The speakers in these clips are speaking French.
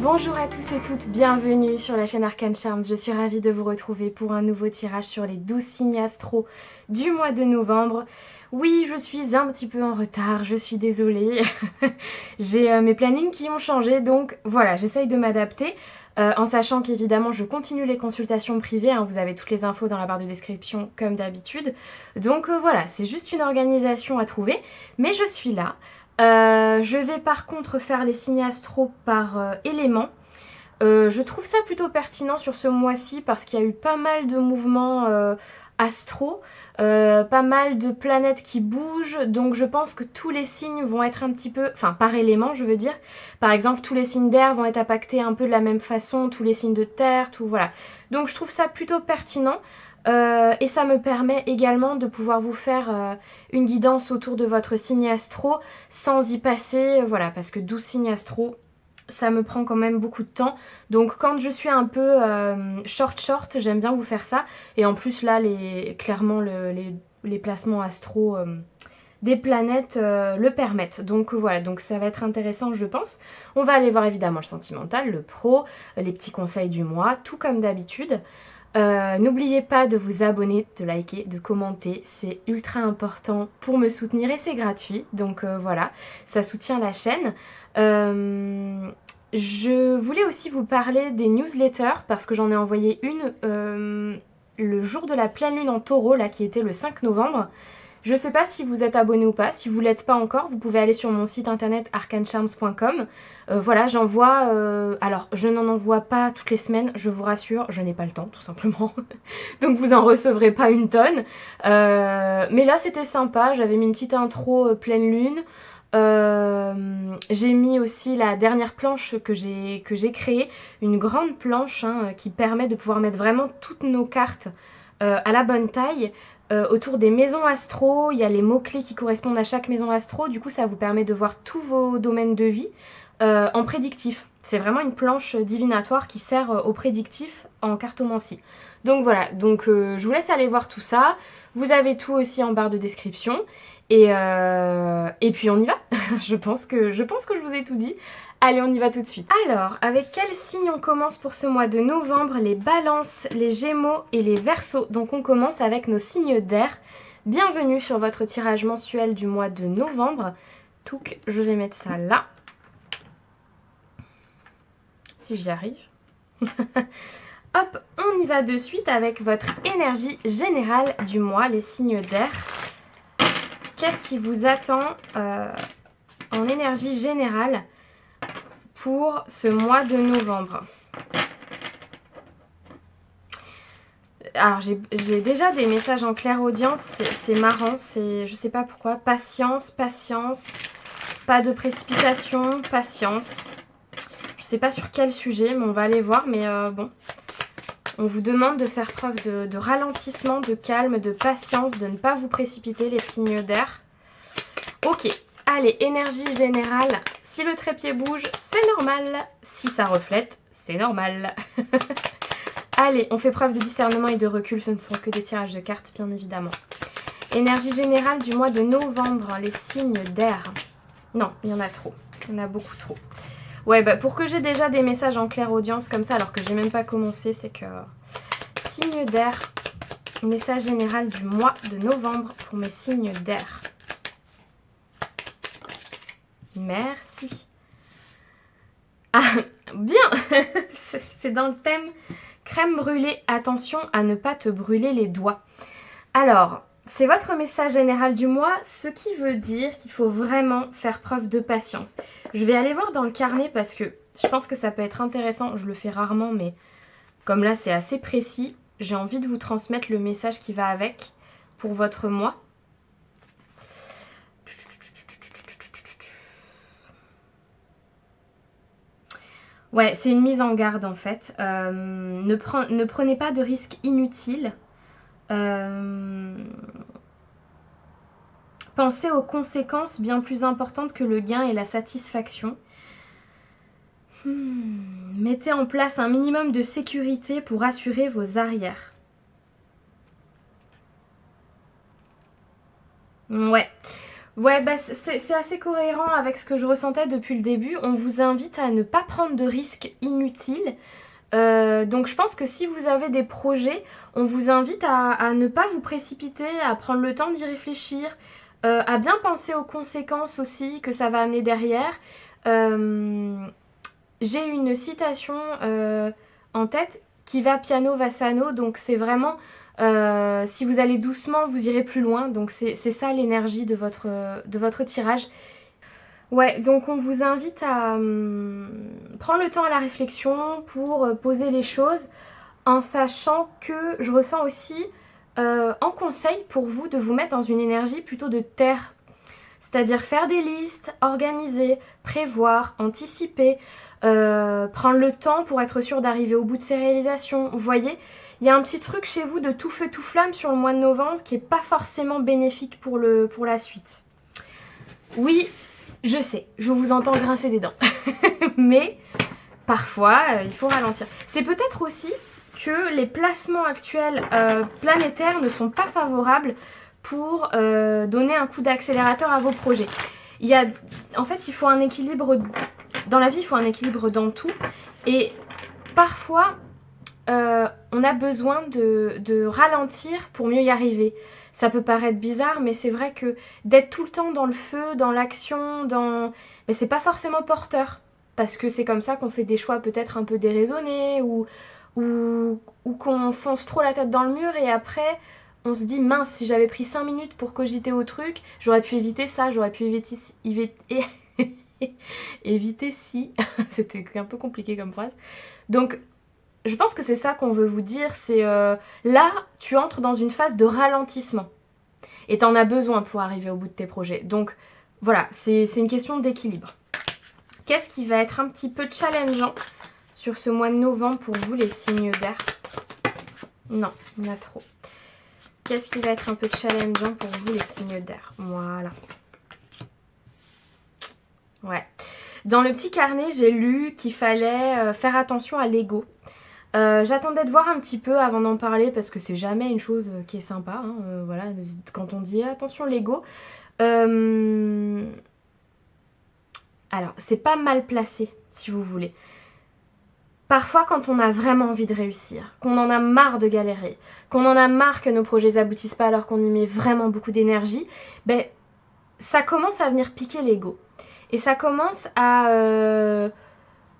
Bonjour à tous et toutes, bienvenue sur la chaîne Arcane Charms. Je suis ravie de vous retrouver pour un nouveau tirage sur les 12 signes astro du mois de novembre. Oui, je suis un petit peu en retard, je suis désolée. J'ai mes plannings qui ont changé, donc voilà, j'essaye de m'adapter. En sachant qu'évidemment je continue les consultations privées, hein, vous avez toutes les infos dans la barre de description comme d'habitude. Donc voilà, c'est juste une organisation à trouver, mais je suis là. Je vais par contre faire les signes astro par élément. Je trouve ça plutôt pertinent sur ce mois-ci parce qu'il y a eu pas mal de mouvements astro, pas mal de planètes qui bougent, donc je pense que tous les signes vont être un petit peu, enfin par élément je veux dire, par exemple tous les signes d'air vont être impactés un peu de la même façon, tous les signes de terre, tout voilà. Donc je trouve ça plutôt pertinent. Et ça me permet également de pouvoir vous faire une guidance autour de votre signe astro sans y passer, voilà, parce que 12 signes astro, ça me prend quand même beaucoup de temps. Donc quand je suis un peu short, j'aime bien vous faire ça. Et en plus là, clairement, les placements astro des planètes le permettent. Donc voilà, donc ça va être intéressant je pense. On va aller voir évidemment le sentimental, le pro, les petits conseils du mois, tout comme d'habitude. N'oubliez pas de vous abonner, de liker, de commenter, c'est ultra important pour me soutenir et c'est gratuit, donc voilà, ça soutient la chaîne. Je voulais aussi vous parler des newsletters parce que j'en ai envoyé une le jour de la pleine lune en taureau, là qui était le 5 novembre. Je sais pas si vous êtes abonné ou pas, si vous l'êtes pas encore, vous pouvez aller sur mon site internet arcanecharms.com. Voilà, j'envoie, alors je n'en envoie pas toutes les semaines, je vous rassure, je n'ai pas le temps tout simplement. Donc vous en recevrez pas une tonne. Mais là c'était sympa, j'avais mis une petite intro pleine lune. J'ai mis aussi la dernière planche que j'ai créée, une grande planche hein, qui permet de pouvoir mettre vraiment toutes nos cartes à la bonne taille. Autour des maisons astro, il y a les mots-clés qui correspondent à chaque maison astro, du coup ça vous permet de voir tous vos domaines de vie en prédictif. C'est vraiment une planche divinatoire qui sert au prédictif en cartomancie. Donc voilà, donc je vous laisse aller voir tout ça. Vous avez tout aussi en barre de description. Et puis on y va. je pense que je vous ai tout dit. Allez, on y va tout de suite. Alors, avec quel signe on commence pour ce mois de novembre? Les balances, les gémeaux et les verseaux. Donc on commence avec nos signes d'air. Bienvenue sur votre tirage mensuel du mois de novembre. Donc je vais mettre ça là. Si j'y arrive. Hop, on y va de suite avec votre énergie générale du mois, les signes d'air. Qu'est-ce qui vous attend en énergie générale pour ce mois de novembre? Alors j'ai déjà des messages en clairaudience, c'est marrant, je sais pas pourquoi. Patience, patience, pas de précipitation, patience. Je sais pas sur quel sujet, mais on va aller voir. Mais bon, on vous demande de faire preuve de ralentissement, de calme, de patience, de ne pas vous précipiter les signes d'air. Ok, allez, énergie générale. Si le trépied bouge, c'est normal. Si ça reflète, c'est normal. Allez, on fait preuve de discernement et de recul. Ce ne sont que des tirages de cartes, bien évidemment. Énergie générale du mois de novembre. Les signes d'air. Non, il y en a trop. Il y en a beaucoup trop. Ouais, bah pour que j'ai déjà des messages en clairaudience comme ça, alors que j'ai même pas commencé, c'est que... Signes d'air. Message général du mois de novembre pour mes signes d'air. Merci. Ah, bien. C'est dans le thème crème brûlée. Attention à ne pas te brûler les doigts. Alors, c'est votre message général du mois, ce qui veut dire qu'il faut vraiment faire preuve de patience. Je vais aller voir dans le carnet parce que je pense que ça peut être intéressant. Je le fais rarement, mais comme là, c'est assez précis. J'ai envie de vous transmettre le message qui va avec pour votre mois. Ouais, c'est une mise en garde en fait. Ne prenez pas de risques inutiles. Pensez aux conséquences bien plus importantes que le gain et la satisfaction. Mettez en place un minimum de sécurité pour assurer vos arrières. Ouais. Ouais, bah c'est assez cohérent avec ce que je ressentais depuis le début. On vous invite à ne pas prendre de risques inutiles. Donc je pense que si vous avez des projets, on vous invite à ne pas vous précipiter, à prendre le temps d'y réfléchir, à bien penser aux conséquences aussi que ça va amener derrière. Euh, j'ai une citation en tête qui va piano va sano, donc c'est vraiment si vous allez doucement, vous irez plus loin. Donc c'est ça l'énergie de votre tirage. Ouais, donc on vous invite à prendre le temps à la réflexion pour poser les choses en sachant que je ressens aussi en conseil pour vous de vous mettre dans une énergie plutôt de terre. C'est-à-dire faire des listes, organiser, prévoir, anticiper, prendre le temps pour être sûr d'arriver au bout de ses réalisations. Vous voyez, il y a un petit truc chez vous de tout feu tout flamme sur le mois de novembre qui n'est pas forcément bénéfique pour la suite. Oui, je sais, je vous entends grincer des dents. Mais parfois, il faut ralentir. C'est peut-être aussi que les placements actuels planétaires ne sont pas favorables pour donner un coup d'accélérateur à vos projets. En fait, il faut un équilibre. Dans la vie, il faut un équilibre dans tout. Et parfois, on a besoin de ralentir pour mieux y arriver. Ça peut paraître bizarre, mais c'est vrai que d'être tout le temps dans le feu, dans l'action, mais c'est pas forcément porteur. Parce que c'est comme ça qu'on fait des choix peut-être un peu déraisonnés ou qu'on fonce trop la tête dans le mur et après on se dit mince, si j'avais pris 5 minutes pour cogiter au truc, j'aurais pu éviter ça, j'aurais pu éviter si. C'était un peu compliqué comme phrase. Donc je pense que c'est ça qu'on veut vous dire, c'est là, tu entres dans une phase de ralentissement. Et t'en as besoin pour arriver au bout de tes projets. Donc voilà, c'est une question d'équilibre. Qu'est-ce qui va être un petit peu challengeant sur ce mois de novembre pour vous, les signes d'air? Non, il y en a trop. Qu'est-ce qui va être un peu challengeant pour vous, les signes d'air? Voilà. Ouais. Dans le petit carnet, j'ai lu qu'il fallait faire attention à l'ego. J'attendais de voir un petit peu avant d'en parler parce que c'est jamais une chose qui est sympa. Hein, voilà, quand on dit attention l'ego. Alors, c'est pas mal placé, si vous voulez. Parfois, quand on a vraiment envie de réussir, qu'on en a marre de galérer, qu'on en a marre que nos projets aboutissent pas alors qu'on y met vraiment beaucoup d'énergie, ben, ça commence à venir piquer l'ego. Et ça commence à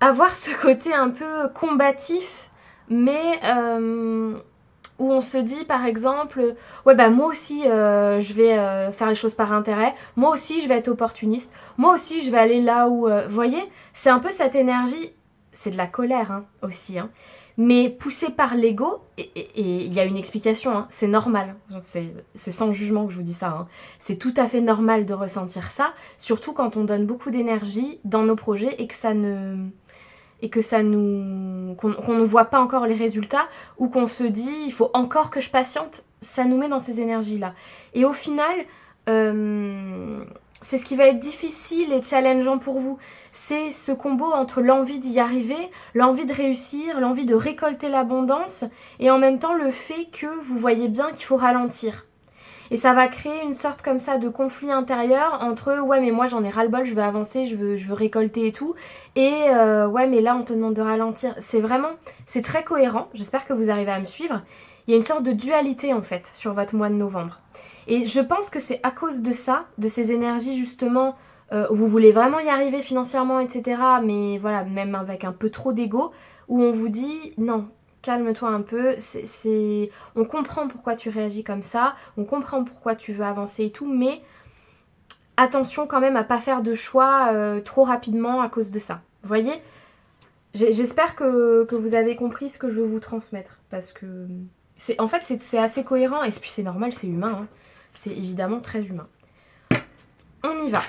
avoir ce côté un peu combatif, mais où on se dit par exemple, ouais bah moi aussi je vais faire les choses par intérêt, moi aussi je vais être opportuniste, moi aussi je vais aller là où... vous voyez, c'est un peu cette énergie, c'est de la colère hein, aussi, hein, mais poussée par l'ego, et il y a une explication, hein, c'est normal, c'est sans jugement que je vous dis ça, hein. C'est tout à fait normal de ressentir ça, surtout quand on donne beaucoup d'énergie dans nos projets et que ça ne... qu'on ne voit pas encore les résultats ou qu'on se dit il faut encore que je patiente, ça nous met dans ces énergies là et au final c'est ce qui va être difficile et challengeant pour vous, c'est ce combo entre l'envie d'y arriver, l'envie de réussir, l'envie de récolter l'abondance et en même temps le fait que vous voyez bien qu'il faut ralentir. Et ça va créer une sorte comme ça de conflit intérieur entre ouais mais moi j'en ai ras-le-bol, je veux avancer, je veux récolter et tout. Et ouais mais là on te demande de ralentir. C'est très cohérent, j'espère que vous arrivez à me suivre. Il y a une sorte de dualité en fait sur votre mois de novembre. Et je pense que c'est à cause de ça, de ces énergies justement où vous voulez vraiment y arriver financièrement, etc. Mais voilà, même avec un peu trop d'ego, où on vous dit non, calme-toi un peu, on comprend pourquoi tu réagis comme ça, on comprend pourquoi tu veux avancer et tout, mais attention quand même à pas faire de choix trop rapidement à cause de ça. Vous voyez, j'espère que vous avez compris ce que je veux vous transmettre, parce que en fait c'est assez cohérent, et puis c'est normal, c'est humain, hein. C'est évidemment très humain. On y va.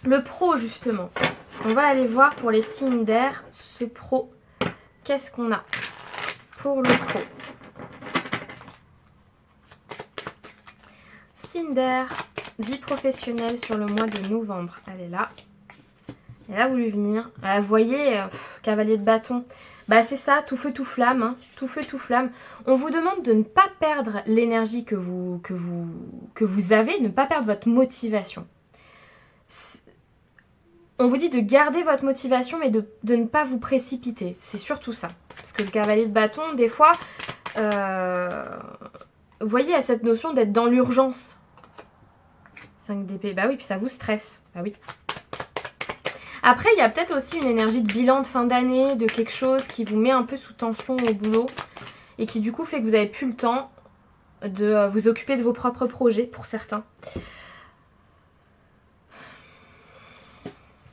Le pro justement, on va aller voir pour les signes d'air, ce pro, qu'est-ce qu'on a pour le pro? Signe d'air, vie professionnelle sur le mois de novembre. Elle est là. Elle a voulu venir. Vous voyez, cavalier de bâton. Bah c'est ça, tout feu, tout flamme. Hein. Tout feu, tout flamme. On vous demande de ne pas perdre l'énergie que vous avez, ne pas perdre votre motivation. On vous dit de garder votre motivation, mais de ne pas vous précipiter. C'est surtout ça. Parce que le cavalier de bâton, des fois, vous voyez, il y a cette notion d'être dans l'urgence. 5 d'épée, bah oui, puis ça vous stresse. Bah oui. Après, il y a peut-être aussi une énergie de bilan de fin d'année, de quelque chose qui vous met un peu sous tension au boulot et qui du coup fait que vous n'avez plus le temps de vous occuper de vos propres projets pour certains.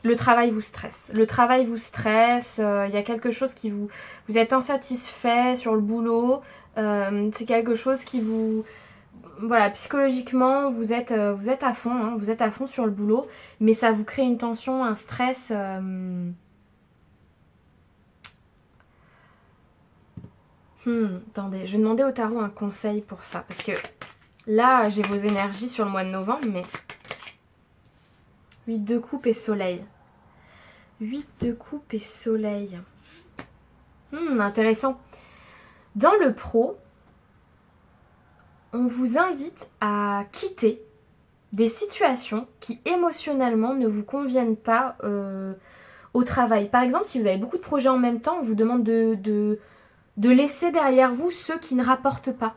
Le travail vous stresse. Le travail vous stresse, il y a quelque chose qui vous êtes insatisfait sur le boulot, c'est quelque chose qui vous... Voilà, psychologiquement, vous êtes à fond, hein, vous êtes à fond sur le boulot, mais ça vous crée une tension, un stress... Attendez, je vais demander au tarot un conseil pour ça, parce que là, j'ai vos énergies sur le mois de novembre, mais... 8 de coupe et soleil. 8 de coupe et soleil. Intéressant. Dans le pro, on vous invite à quitter des situations qui émotionnellement ne vous conviennent pas au travail. Par exemple, si vous avez beaucoup de projets en même temps, on vous demande de laisser derrière vous ceux qui ne rapportent pas.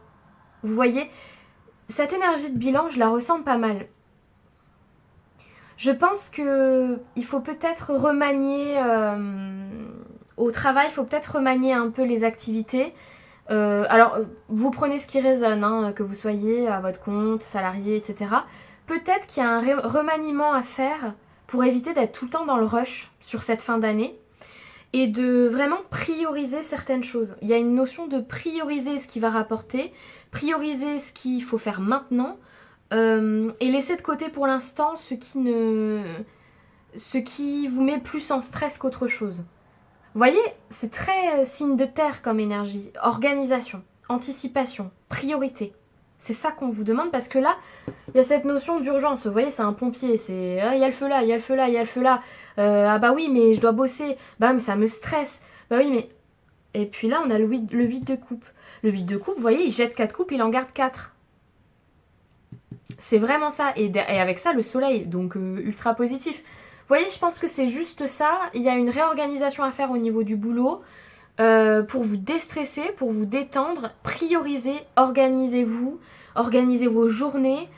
Vous voyez, cette énergie de bilan, je la ressens pas mal. Je pense qu'il faut peut-être remanier au travail, il faut peut-être remanier un peu les activités. Alors, vous prenez ce qui résonne, hein, que vous soyez à votre compte, salarié, etc. Peut-être qu'il y a un remaniement à faire pour éviter d'être tout le temps dans le rush sur cette fin d'année et de vraiment prioriser certaines choses. Il y a une notion de prioriser ce qui va rapporter, prioriser ce qu'il faut faire maintenant, et laisser de côté pour l'instant ce qui vous met plus en stress qu'autre chose. Vous voyez, c'est très signe de terre comme énergie. Organisation, anticipation, priorité. C'est ça qu'on vous demande parce que là, il y a cette notion d'urgence. Vous voyez, c'est un pompier. C'est il y a le feu là, il y a le feu là, il y a le feu là. Ah bah oui, mais je dois bosser. Bah mais ça me stresse. Bah oui, mais... Et puis là, on a le 8 de coupe. Le 8 de coupe, vous voyez, il jette 4 coupes, il en garde 4. C'est vraiment ça. Et avec ça, le soleil, donc ultra positif. Vous voyez, je pense que c'est juste ça. Il y a une réorganisation à faire au niveau du boulot pour vous déstresser, pour vous détendre. Priorisez, organisez-vous, organisez vos journées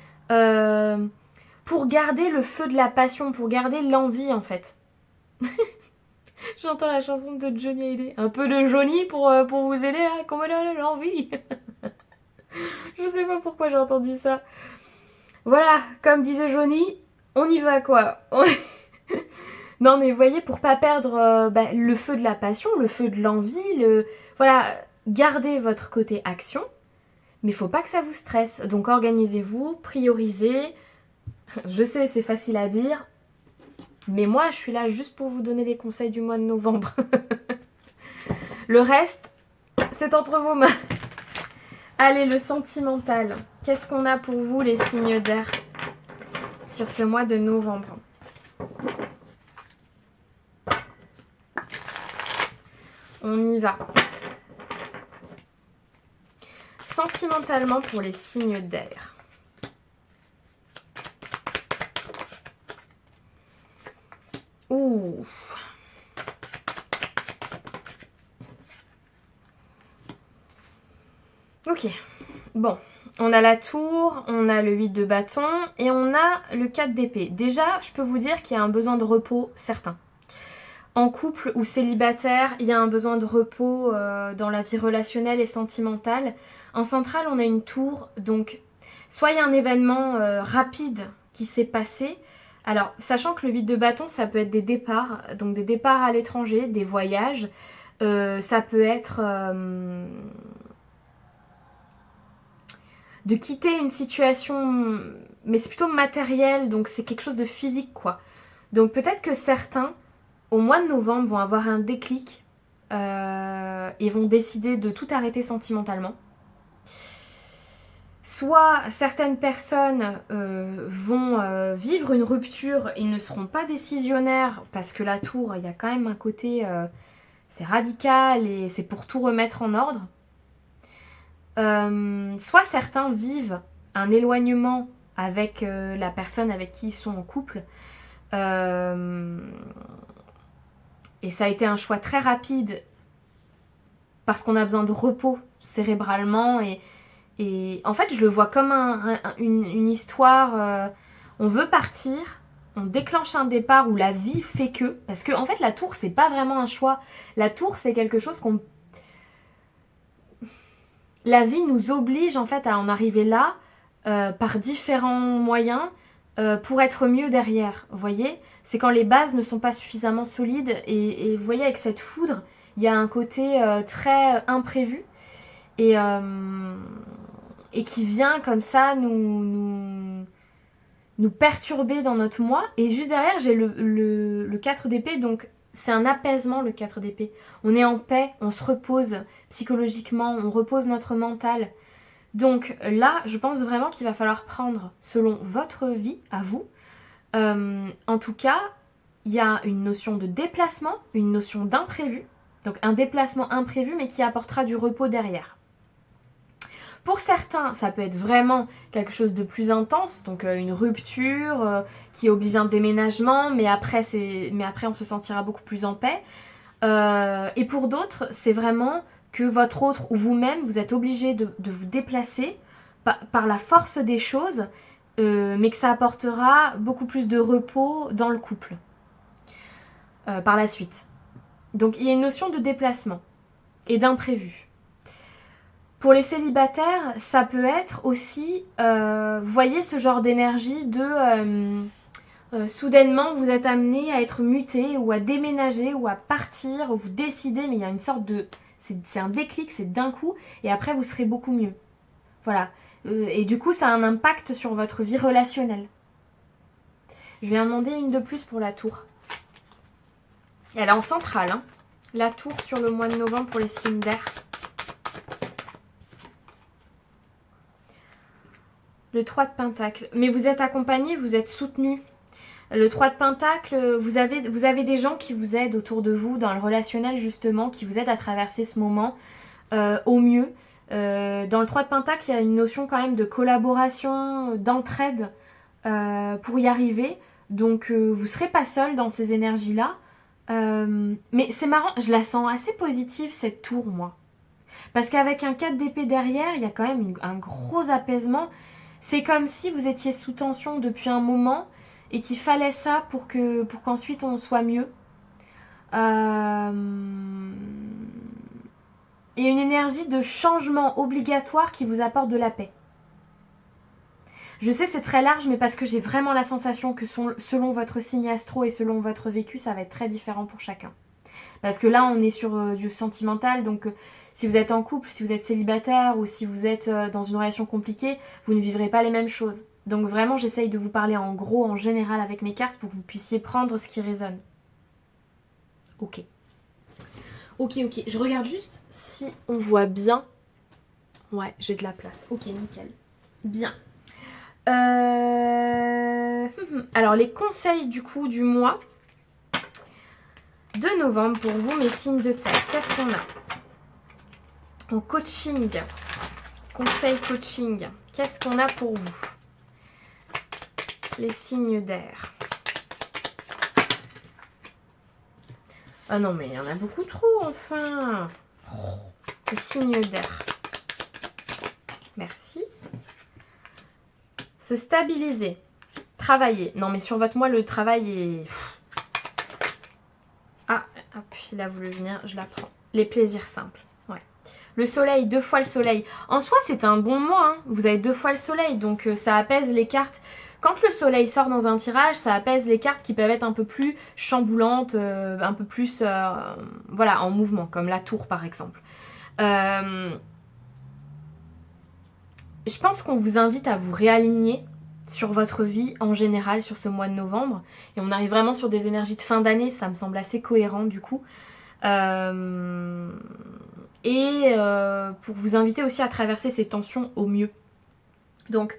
pour garder le feu de la passion, pour garder l'envie en fait. J'entends la chanson de Johnny Hallyday. Un peu de Johnny pour vous aider là, comme l'envie. Je sais pas pourquoi j'ai entendu ça. Voilà, comme disait Johnny, on y va quoi. Non mais vous voyez, pour pas perdre le feu de la passion, le feu de l'envie, voilà, gardez votre côté action, mais faut pas que ça vous stresse. Donc organisez-vous, priorisez. Je sais, c'est facile à dire, mais moi je suis là juste pour vous donner les conseils du mois de novembre. Le reste, c'est entre vos mains. Allez, le sentimental. Qu'est-ce qu'on a pour vous, les signes d'air, sur ce mois de novembre? On y va. Sentimentalement pour les signes d'air. Ouh. Ok. Bon. On a la tour, on a le 8 de bâton et on a le 4 d'épée. Déjà, je peux vous dire qu'il y a un besoin de repos certain. En couple ou célibataire, il y a un besoin de repos dans la vie relationnelle et sentimentale. En centrale, on a une tour, donc soit il y a un événement rapide qui s'est passé. Alors, sachant que le 8 de bâton, ça peut être des départs, donc des départs à l'étranger, des voyages. Ça peut être de quitter une situation, mais c'est plutôt matériel, donc c'est quelque chose de physique, quoi. Donc peut-être que certains, au mois de novembre, vont avoir un déclic et vont décider de tout arrêter sentimentalement. Soit certaines personnes vont vivre une rupture et ne seront pas décisionnaires parce que la tour, il y a quand même un côté, c'est radical et c'est pour tout remettre en ordre. Soit certains vivent un éloignement avec la personne avec qui ils sont en couple Et ça a été un choix très rapide parce qu'on a besoin de repos cérébralement. Et en fait, je le vois comme une histoire. On veut partir, on déclenche un départ où la vie fait que. Parce que, en fait, la tour, c'est pas vraiment un choix. La tour, c'est quelque chose qu'on. La vie nous oblige, en fait, à en arriver là par différents moyens pour être mieux derrière. Vous voyez ? C'est quand les bases ne sont pas suffisamment solides. Et vous voyez, avec cette foudre, il y a un côté très imprévu. Et qui vient comme ça nous perturber dans notre moi. Et juste derrière, j'ai le 4 d'épée, donc c'est un apaisement, le 4 d'épée. On est en paix, on se repose psychologiquement, on repose notre mental. Donc là, je pense vraiment qu'il va falloir prendre, selon votre vie, à vous, en tout cas, il y a une notion de déplacement, une notion d'imprévu, donc un déplacement imprévu, mais qui apportera du repos derrière. Pour certains, ça peut être vraiment quelque chose de plus intense, donc une rupture qui oblige un déménagement, mais après on se sentira beaucoup plus en paix. Et pour d'autres, c'est vraiment que votre autre ou vous-même, vous êtes obligé de vous déplacer par la force des choses, mais que ça apportera beaucoup plus de repos dans le couple par la suite. Donc il y a une notion de déplacement et d'imprévu. Pour les célibataires, ça peut être aussi, vous voyez, ce genre d'énergie de soudainement vous êtes amené à être muté ou à déménager ou à partir, ou vous décidez, mais il y a une sorte de... C'est un déclic, c'est d'un coup, et après vous serez beaucoup mieux. Voilà. Et du coup, ça a un impact sur votre vie relationnelle. Je vais en demander une de plus pour la tour. Elle est en centrale, hein. La tour sur le mois de novembre pour les signes d'air. Le 3 de Pentacle. Mais vous êtes accompagné, vous êtes soutenu. Le 3 de Pentacle, vous avez des gens qui vous aident autour de vous dans le relationnel justement, qui vous aident à traverser ce moment au mieux. Dans le 3 de Pentacle, il y a une notion quand même de collaboration, d'entraide pour y arriver. Donc vous ne serez pas seul dans ces énergies-là. Mais c'est marrant, je la sens assez positive cette tour, moi. Parce qu'avec un 4 d'épée derrière, il y a quand même un gros apaisement. C'est comme si vous étiez sous tension depuis un moment et qu'il fallait ça pour qu'ensuite on soit mieux. Il y a une énergie de changement obligatoire qui vous apporte de la paix. Je sais, c'est très large, mais parce que j'ai vraiment la sensation que selon votre signe astro et selon votre vécu, ça va être très différent pour chacun. Parce que là, on est sur du sentimental, donc si vous êtes en couple, si vous êtes célibataire ou si vous êtes dans une relation compliquée, vous ne vivrez pas les mêmes choses. Donc vraiment, j'essaye de vous parler en gros, en général avec mes cartes pour que vous puissiez prendre ce qui résonne. Ok. Ok. Je regarde juste si on voit bien. Ouais, j'ai de la place. Ok, nickel. Bien. Alors, les conseils du coup du mois de novembre pour vous, mes signes de terre. Qu'est-ce qu'on a en coaching? Conseil coaching. Qu'est-ce qu'on a pour vous? Les signes d'air. Ah non, mais il y en a beaucoup trop, enfin. Les signes d'air. Merci. Se stabiliser. Travailler. Non, mais sur votre mois, le travail est... Ah, hop, il a voulu venir, je la prends. Les plaisirs simples. Ouais. Le soleil, 2 fois le soleil. En soi, c'est un bon mois. Hein. Vous avez 2 fois le soleil, donc ça apaise les cartes. Quand le soleil sort dans un tirage, ça apaise les cartes qui peuvent être un peu plus chamboulantes, un peu plus voilà, en mouvement, comme la tour par exemple. Je pense qu'on vous invite à vous réaligner sur votre vie en général sur ce mois de novembre. Et on arrive vraiment sur des énergies de fin d'année, ça me semble assez cohérent du coup. Pour vous inviter aussi à traverser ces tensions au mieux. Donc,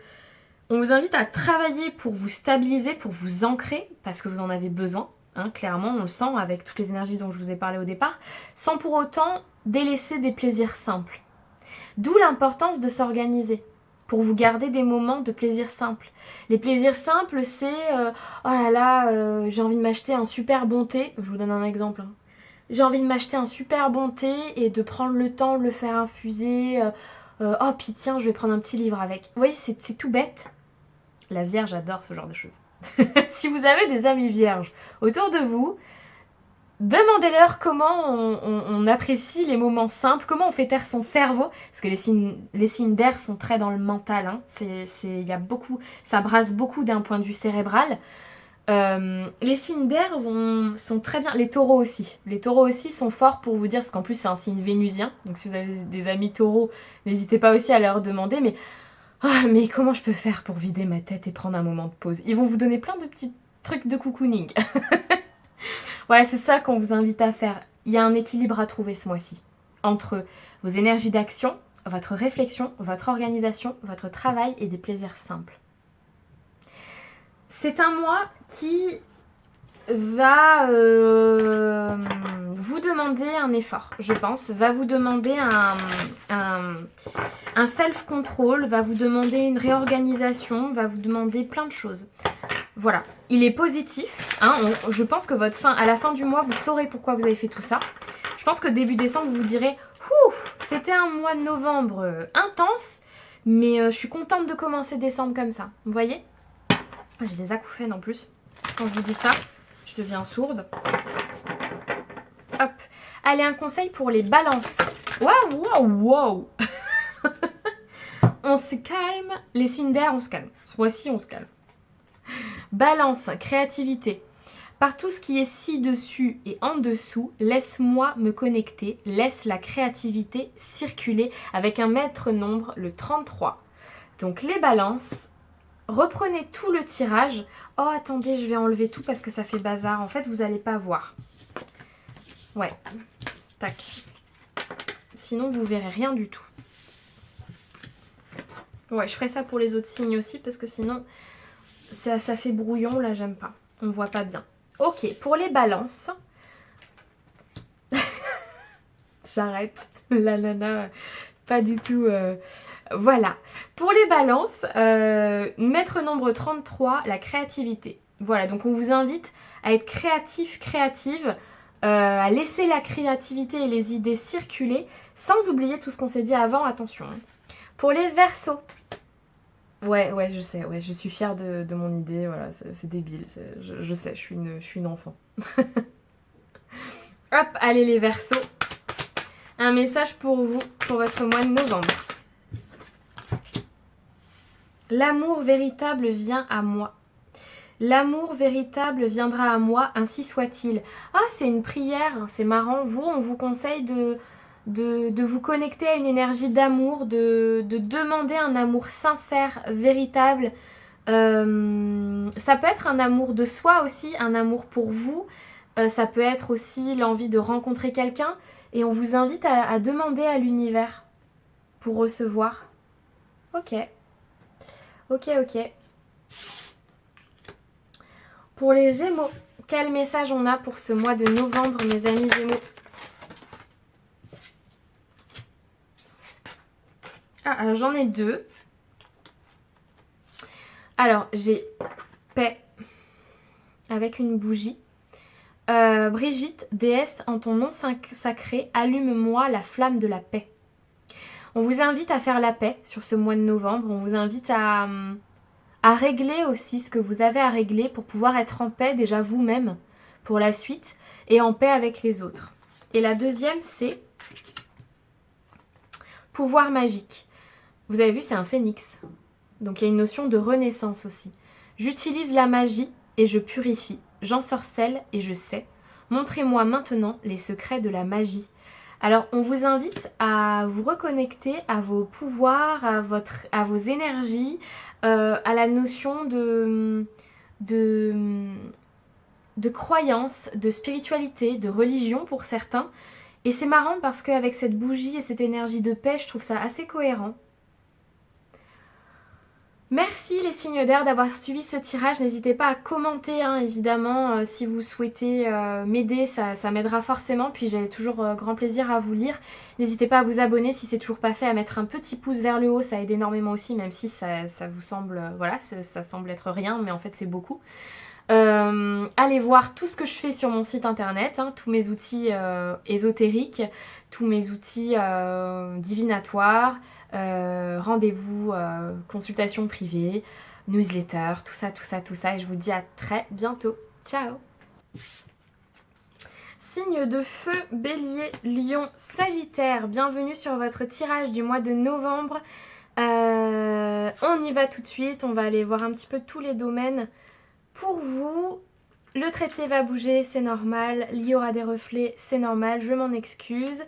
on vous invite à travailler pour vous stabiliser, pour vous ancrer, parce que vous en avez besoin. Hein, clairement, on le sent avec toutes les énergies dont je vous ai parlé au départ, sans pour autant délaisser des plaisirs simples. D'où l'importance de s'organiser pour vous garder des moments de plaisir simple. Les plaisirs simples, c'est oh là là, j'ai envie de m'acheter un super bon thé. Je vous donne un exemple. Hein. J'ai envie de m'acheter un super bon thé et de prendre le temps de le faire infuser. Oh, puis tiens, je vais prendre un petit livre avec. Vous voyez, c'est tout bête. La Vierge adore ce genre de choses. Si vous avez des amis vierges autour de vous, demandez-leur comment on apprécie les moments simples, comment on fait taire son cerveau, parce que les signes d'air sont très dans le mental, hein. Y a beaucoup, ça brasse beaucoup d'un point de vue cérébral. Les signes d'air sont très bien, les taureaux aussi. Les taureaux aussi sont forts pour vous dire, parce qu'en plus c'est un signe vénusien, donc si vous avez des amis taureaux, n'hésitez pas aussi à leur demander, mais comment je peux faire pour vider ma tête et prendre un moment de pause? Ils vont vous donner plein de petits trucs de cocooning. Voilà, c'est ça qu'on vous invite à faire. Il y a un équilibre à trouver ce mois-ci entre vos énergies d'action, votre réflexion, votre organisation, votre travail et des plaisirs simples. C'est un mois qui va vous demander un effort, je pense, va vous demander un self-control, va vous demander une réorganisation, va vous demander plein de choses. Voilà, il est positif, hein, je pense que à la fin du mois, vous saurez pourquoi vous avez fait tout ça. Je pense que début décembre, vous vous direz « C'était un mois de novembre intense, mais je suis contente de commencer décembre comme ça. » Vous voyez? J'ai des acouphènes en plus. Quand je vous dis ça, je deviens sourde. Hop. Allez, un conseil pour les balances. Waouh. On se calme. Les signes d'air, on se calme. Ce mois-ci, on se calme. Balance, créativité. Par tout ce qui est ci-dessus et en dessous, laisse-moi me connecter. Laisse la créativité circuler avec un maître nombre, le 33. Donc les balances, reprenez tout le tirage. Oh, attendez, je vais enlever tout parce que ça fait bazar. En fait, vous n'allez pas voir. Ouais. Tac. Sinon, vous verrez rien du tout. Ouais, je ferai ça pour les autres signes aussi parce que sinon, ça fait brouillon. Là, j'aime pas. On voit pas bien. Ok, pour les balances. J'arrête. La nana, pas du tout... Voilà. Pour les balances, maître nombre 33, la créativité. Voilà, donc on vous invite à être créatif, créative, à laisser la créativité et les idées circuler, sans oublier tout ce qu'on s'est dit avant, attention. Pour les Verseaux. Ouais, je sais, ouais, je suis fière de mon idée, voilà, c'est débile, je sais, je suis une enfant. Hop, allez les Verseaux. Un message pour vous, pour votre mois de novembre. L'amour véritable vient à moi. L'amour véritable viendra à moi, ainsi soit-il. Ah, c'est une prière, c'est marrant. Vous, on vous conseille de vous connecter à une énergie d'amour, de demander un amour sincère, véritable. Ça peut être un amour de soi aussi, un amour pour vous. Ça peut être aussi l'envie de rencontrer quelqu'un. Et on vous invite à demander à l'univers pour recevoir. Ok. Pour les Gémeaux, quel message on a pour ce mois de novembre, mes amis Gémeaux? Alors j'en ai deux. Alors j'ai paix avec une bougie. Brigitte, déesse en ton nom sacré, allume-moi la flamme de la paix. On vous invite à faire la paix sur ce mois de novembre. On vous invite à régler aussi ce que vous avez à régler pour pouvoir être en paix déjà vous-même pour la suite et en paix avec les autres. Et la deuxième, c'est pouvoir magique. Vous avez vu, c'est un phénix. Donc il y a une notion de renaissance aussi. J'utilise la magie et je purifie. J'ensorcelle et je sais. Montrez-moi maintenant les secrets de la magie. Alors, on vous invite à vous reconnecter à vos pouvoirs, à vos énergies, à la notion de croyance, de spiritualité, de religion pour certains. Et c'est marrant parce qu'avec cette bougie et cette énergie de paix, je trouve ça assez cohérent. Merci les signes d'air d'avoir suivi ce tirage. N'hésitez pas à commenter, hein, évidemment, si vous souhaitez m'aider, ça m'aidera forcément. Puis j'ai toujours grand plaisir à vous lire. N'hésitez pas à vous abonner si c'est toujours pas fait, à mettre un petit pouce vers le haut, ça aide énormément aussi, même si ça vous semble, voilà, ça semble être rien, mais en fait c'est beaucoup. Allez voir tout ce que je fais sur mon site internet, hein, tous mes outils ésotériques, tous mes outils divinatoires. Rendez-vous, consultation privée, newsletter, tout ça, et je vous dis à très bientôt. Ciao. Signe de feu, Bélier, Lion, Sagittaire, bienvenue sur votre tirage du mois de novembre. On y va tout de suite, on va aller voir un petit peu tous les domaines. Pour vous, le trépied va bouger, c'est normal, il y aura des reflets, c'est normal, je m'en excuse.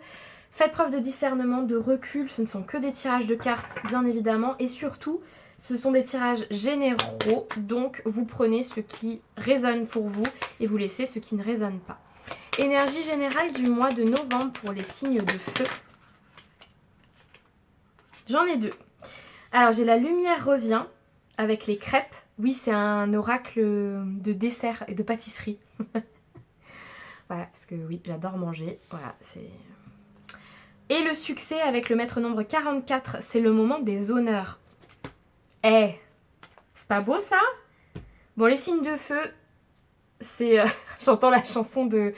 Faites preuve de discernement, de recul, ce ne sont que des tirages de cartes, bien évidemment. Et surtout, ce sont des tirages généraux, donc vous prenez ce qui résonne pour vous et vous laissez ce qui ne résonne pas. Énergie générale du mois de novembre pour les signes de feu. J'en ai deux. Alors, j'ai la lumière revient avec les crêpes. Oui, c'est un oracle de dessert et de pâtisserie. Voilà, parce que oui, j'adore manger. Voilà, c'est... Et le succès avec le maître nombre 44, c'est le moment des honneurs. Eh, c'est pas beau ça? Bon, les signes de feu, c'est... j'entends la chanson de...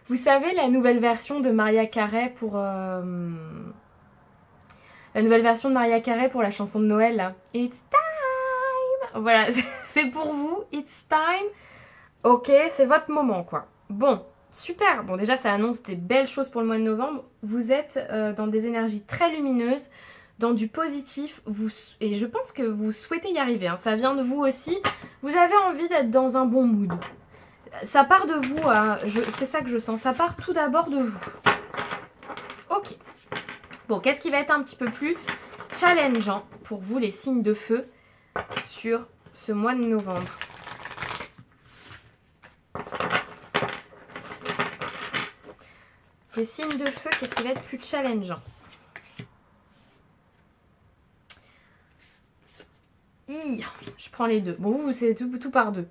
Vous savez, la nouvelle version de Mariah Carey pour... La nouvelle version de Mariah Carey pour la chanson de Noël, là. It's time! Voilà, c'est pour vous, it's time. Ok, c'est votre moment, quoi. Bon. Super, bon déjà ça annonce des belles choses pour le mois de novembre. Vous êtes dans des énergies très lumineuses, dans du positif, et je pense que vous souhaitez y arriver, hein. Ça vient de vous aussi, vous avez envie d'être dans un bon mood. Ça part de vous, hein. C'est ça que je sens, ça part tout d'abord de vous. Ok, bon qu'est-ce qui va être un petit peu plus challengeant pour vous les signes de feu sur ce mois de novembre? Les signes de feu, qu'est-ce qui va être plus challengeant? Je prends les deux. Bon, vous, c'est tout par deux.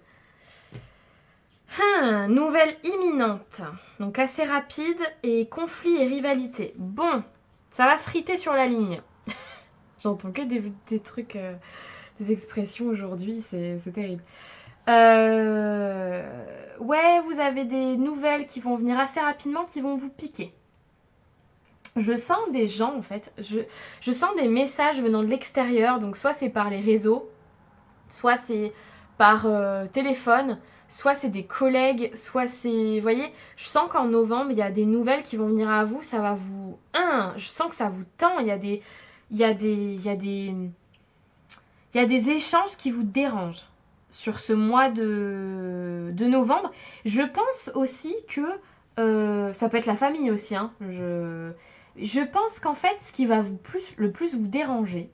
Nouvelle imminente. Donc assez rapide et conflit et rivalité. Bon, ça va friter sur la ligne. J'entends que des trucs, des expressions aujourd'hui, c'est terrible. Ouais, vous avez des nouvelles qui vont venir assez rapidement, qui vont vous piquer. Je sens des gens, en fait. Je sens des messages venant de l'extérieur. Donc, soit c'est par les réseaux, soit c'est par téléphone, soit c'est des collègues, soit c'est... Vous voyez, je sens qu'en novembre, il y a des nouvelles qui vont venir à vous. Ça va vous... je sens que ça vous tend. Il y a des échanges qui vous dérangent sur ce mois de novembre. Je pense aussi que ça peut être la famille aussi, hein. Je pense qu'en fait, ce qui va le plus vous déranger,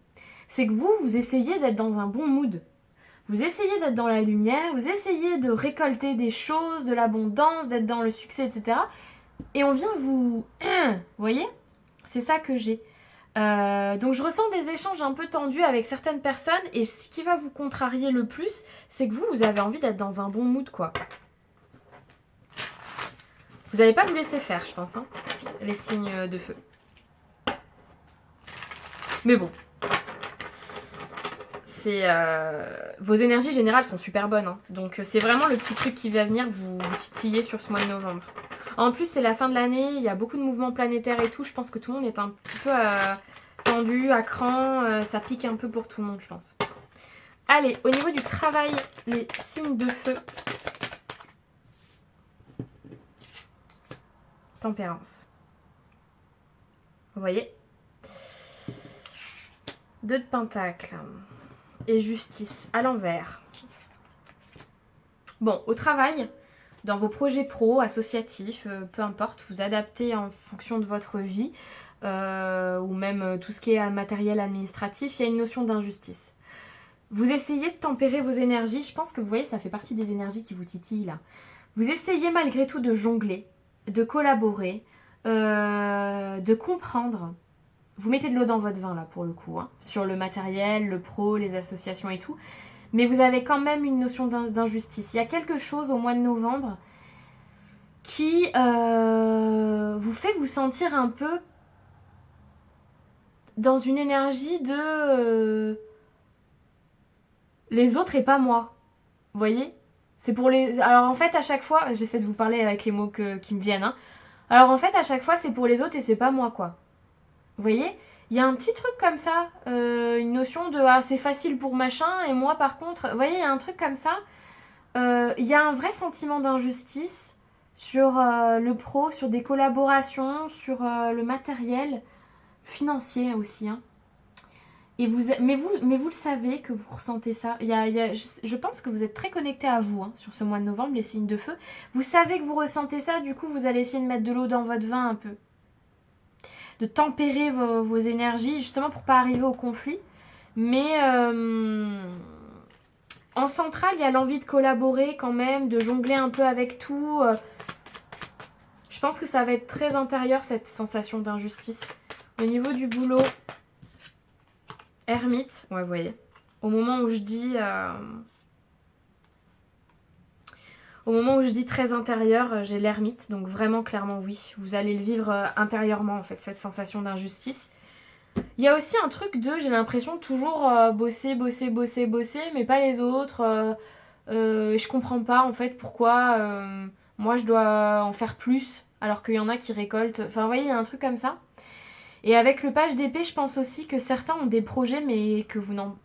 c'est que vous essayez d'être dans un bon mood. Vous essayez d'être dans la lumière, vous essayez de récolter des choses, de l'abondance, d'être dans le succès, etc. Et on vient vous voyez? C'est ça que j'ai. Donc je ressens des échanges un peu tendus avec certaines personnes et ce qui va vous contrarier le plus, c'est que vous avez envie d'être dans un bon mood, quoi. Vous n'allez pas vous laisser faire, je pense, hein, les signes de feu. Mais bon. Vos énergies générales sont super bonnes, hein. Donc c'est vraiment le petit truc qui va venir vous titiller sur ce mois de novembre. En plus, c'est la fin de l'année, il y a beaucoup de mouvements planétaires et tout. Je pense que tout le monde est un petit peu tendu, à cran. Ça pique un peu pour tout le monde, je pense. Allez, au niveau du travail, les signes de feu. Tempérance. Vous voyez? 2 de pentacles. Et justice, à l'envers. Bon, au travail... Dans vos projets pro, associatifs, peu importe, vous adaptez en fonction de votre vie, ou même tout ce qui est matériel administratif, il y a une notion d'injustice. Vous essayez de tempérer vos énergies, je pense que vous voyez, ça fait partie des énergies qui vous titillent là. Vous essayez malgré tout de jongler, de collaborer, de comprendre, Vous mettez de l'eau dans votre vin là pour le coup, hein, sur le matériel, le pro, les associations et tout. Mais vous avez quand même une notion d'injustice. Il y a quelque chose au mois de novembre qui vous fait vous sentir un peu dans une énergie de les autres et pas moi. Vous voyez? C'est pour les... Alors en fait à chaque fois, j'essaie de vous parler avec les mots qui me viennent, hein. Alors en fait à chaque fois c'est pour les autres et c'est pas moi quoi. Vous voyez? Il y a un petit truc comme ça, une notion de ah c'est facile pour machin et moi par contre, vous voyez il y a un truc comme ça. Il y a un vrai sentiment d'injustice sur le pro, sur des collaborations, sur le matériel financier aussi, hein. Et mais vous le savez que vous ressentez ça. Je pense que vous êtes très connectés à vous, hein, sur ce mois de novembre, les signes de feu. Vous savez que vous ressentez ça, du coup vous allez essayer de mettre de l'eau dans votre vin un peu. De tempérer vos énergies, justement pour pas arriver au conflit. Mais en centrale, il y a l'envie de collaborer quand même, de jongler un peu avec tout. Je pense que ça va être très intérieur, cette sensation d'injustice. Au niveau du boulot, ermite, ouais, vous voyez. Au moment où je dis... Au moment où je dis très intérieur, j'ai l'ermite, donc vraiment clairement oui. Vous allez le vivre intérieurement en fait, cette sensation d'injustice. Il y a aussi un truc de, j'ai l'impression de toujours bosser, mais pas les autres. Je comprends pas en fait pourquoi moi je dois en faire plus alors qu'il y en a qui récoltent. Enfin vous voyez, il y a un truc comme ça. Et avec le page d'épée, je pense aussi que certains ont des projets mais que vous n'en...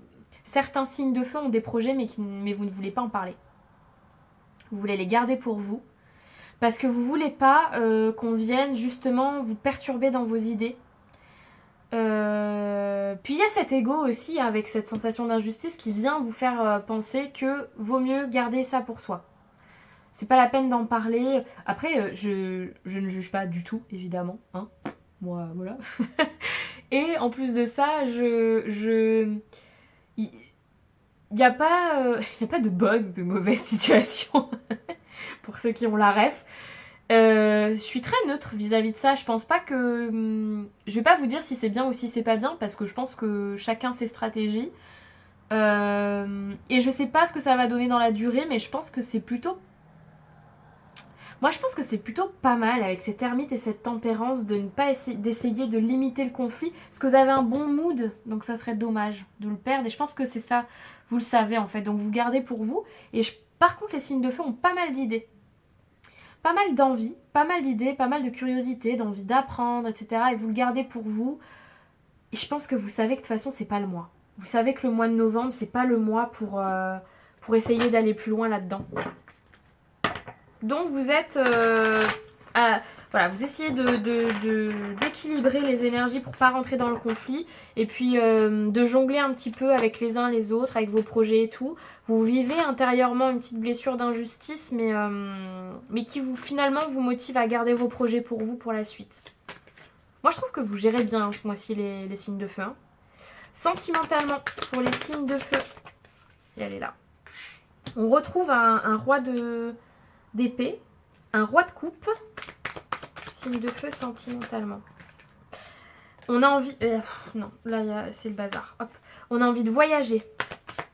Certains signes de feu ont des projets mais vous ne voulez pas en parler. Vous voulez les garder pour vous. Parce que vous voulez pas qu'on vienne justement vous perturber dans vos idées. Puis il y a cet ego aussi avec cette sensation d'injustice qui vient vous faire penser que vaut mieux garder ça pour soi. C'est pas la peine d'en parler. Après, je ne juge pas du tout, évidemment. Hein. Moi, voilà. Et en plus de ça, il n'y a pas de bonne ou de mauvaise situation pour ceux qui ont la ref. Je suis très neutre vis-à-vis de ça. Je pense pas que... je vais pas vous dire si c'est bien ou si c'est pas bien parce que je pense que chacun ses stratégies. Et je sais pas ce que ça va donner dans la durée, mais je pense que c'est plutôt... Moi, je pense que c'est plutôt pas mal avec cette ermite et cette tempérance de ne pas d'essayer de limiter le conflit. Parce que vous avez un bon mood, donc ça serait dommage de le perdre. Et je pense que c'est ça, vous le savez en fait. Donc vous gardez pour vous. Et par contre, les signes de feu ont pas mal d'idées. Pas mal d'envie, pas mal d'idées, pas mal de curiosité, d'envie d'apprendre, etc. Et vous le gardez pour vous. Et je pense que vous savez que de toute façon, c'est pas le mois. Vous savez que le mois de novembre, c'est pas le mois pour essayer d'aller plus loin là-dedans. Donc vous êtes... voilà, vous essayez d'équilibrer les énergies pour pas rentrer dans le conflit. Et puis de jongler un petit peu avec les uns les autres, avec vos projets et tout. Vous vivez intérieurement une petite blessure d'injustice, mais qui finalement vous motive à garder vos projets pour vous pour la suite. Moi je trouve que vous gérez bien ce mois-ci les signes de feu. Hein. Sentimentalement, pour les signes de feu, et elle est là. On retrouve un roi d'épée, un roi de coupe, signe de feu sentimentalement. On a envie... non, là c'est le bazar. Hop. On a envie de voyager,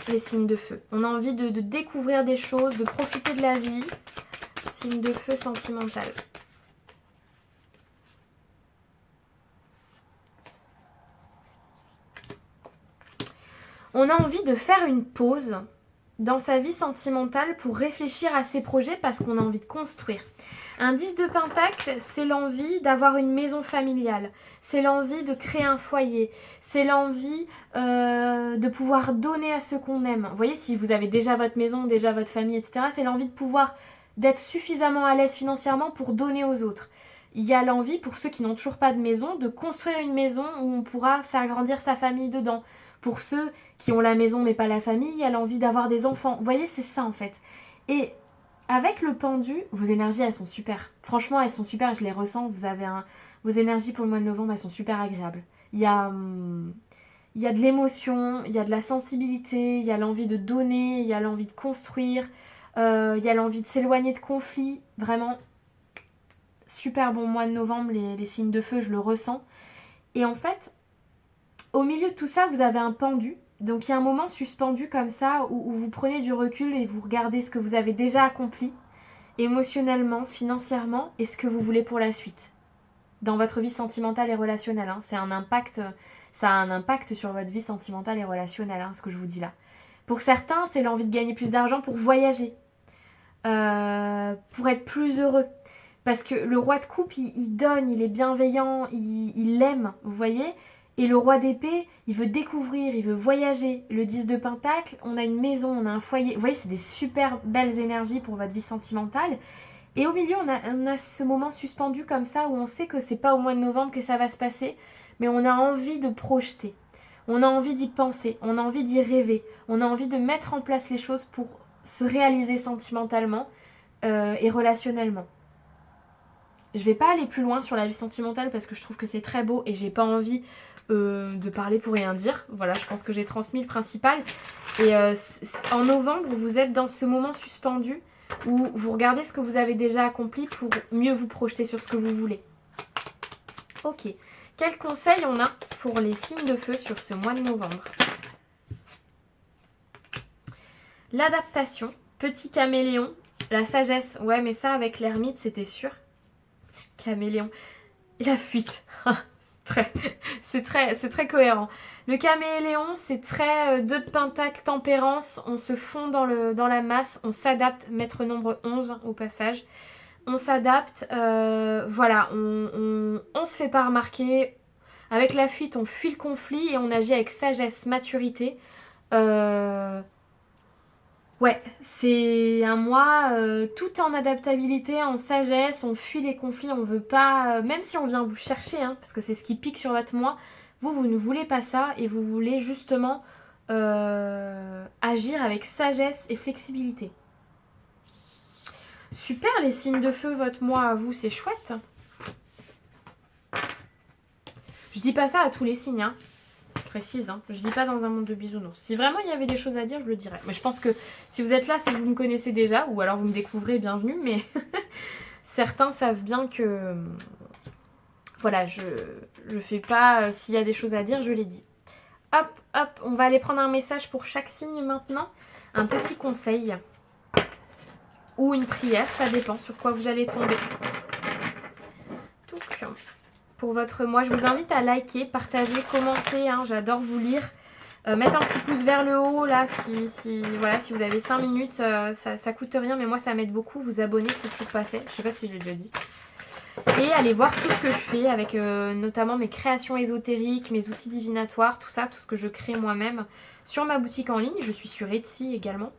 les signes de feu. On a envie de découvrir des choses, de profiter de la vie. Signe de feu sentimental. On a envie de faire une pause dans sa vie sentimentale pour réfléchir à ses projets parce qu'on a envie de construire. Un 10 de pentacle, c'est l'envie d'avoir une maison familiale. C'est l'envie de créer un foyer. C'est l'envie de pouvoir donner à ceux qu'on aime. Vous voyez, si vous avez déjà votre maison, déjà votre famille, etc., c'est l'envie de pouvoir d'être suffisamment à l'aise financièrement pour donner aux autres. Il y a l'envie, pour ceux qui n'ont toujours pas de maison, de construire une maison où on pourra faire grandir sa famille dedans. Pour ceux qui ont la maison mais pas la famille, il y a l'envie d'avoir des enfants. Vous voyez, c'est ça en fait. Et avec le pendu, vos énergies, elles sont super. Franchement, elles sont super, je les ressens. Vos énergies pour le mois de novembre, elles sont super agréables. Il y a de l'émotion, il y a de la sensibilité, il y a l'envie de donner, il y a l'envie de construire, il y a l'envie de s'éloigner de conflits. Vraiment, super bon mois de novembre, les signes de feu, je le ressens. Et en fait, Au milieu de tout ça, vous avez un pendu. Donc il y a un moment suspendu comme ça où vous prenez du recul et vous regardez ce que vous avez déjà accompli, émotionnellement, financièrement, et ce que vous voulez pour la suite. Dans votre vie sentimentale et relationnelle. Hein. Ça a un impact sur votre vie sentimentale et relationnelle, hein, ce que je vous dis là. Pour certains, c'est l'envie de gagner plus d'argent pour voyager, pour être plus heureux. Parce que le roi de coupe, il donne, il est bienveillant, il aime, vous voyez. Et le roi d'épée, il veut découvrir, il veut voyager. Le 10 de pentacle, on a une maison, on a un foyer. Vous voyez, c'est des super belles énergies pour votre vie sentimentale. Et au milieu, on a ce moment suspendu comme ça où on sait que c'est pas au mois de novembre que ça va se passer, mais on a envie de projeter. On a envie d'y penser, on a envie d'y rêver, on a envie de mettre en place les choses pour se réaliser sentimentalement et relationnellement. Je vais pas aller plus loin sur la vie sentimentale parce que je trouve que c'est très beau et j'ai pas envie de parler pour rien dire. Voilà, je pense que j'ai transmis le principal. Et en novembre, vous êtes dans ce moment suspendu où vous regardez ce que vous avez déjà accompli pour mieux vous projeter sur ce que vous voulez. Ok. Quels conseils on a pour les signes de feu sur ce mois de novembre? L'adaptation, petit caméléon, la sagesse. Ouais, mais ça avec l'ermite, c'était sûr. Caméléon. Et la fuite. c'est très cohérent. Le caméléon, c'est très 2 de pentacle, tempérance. On se fond dans la masse, on s'adapte. Maître nombre 11 au passage. On s'adapte, voilà, on se fait pas remarquer. Avec la fuite, on fuit le conflit et on agit avec sagesse, maturité. Ouais, c'est un mois tout en adaptabilité, en sagesse, on fuit les conflits, on veut pas, même si on vient vous chercher, hein, parce que c'est ce qui pique sur votre mois, vous ne voulez pas ça et vous voulez justement agir avec sagesse et flexibilité. Super les signes de feu, votre mois à vous, c'est chouette. Je dis pas ça à tous les signes, hein. Je précise, hein. Je dis pas dans un monde de bisounours. Si vraiment il y avait des choses à dire, je le dirais. Mais je pense que si vous êtes là, c'est que vous me connaissez déjà, ou alors vous me découvrez, bienvenue, mais certains savent bien que... Voilà, je fais pas... S'il y a des choses à dire, je les dis. Hop, hop, on va aller prendre un message pour chaque signe maintenant. Un petit conseil. Ou une prière, ça dépend sur quoi vous allez tomber. Donc, pour votre mois, je vous invite à liker, partager, commenter, hein, j'adore vous lire. Mettre un petit pouce vers le haut, là, voilà, si vous avez 5 minutes, ça coûte rien, mais moi ça m'aide beaucoup. Vous abonner, c'est toujours pas fait, je sais pas si je l'ai déjà dit. Et allez voir tout ce que je fais avec notamment mes créations ésotériques, mes outils divinatoires, tout ça, tout ce que je crée moi-même sur ma boutique en ligne. Je suis sur Etsy également.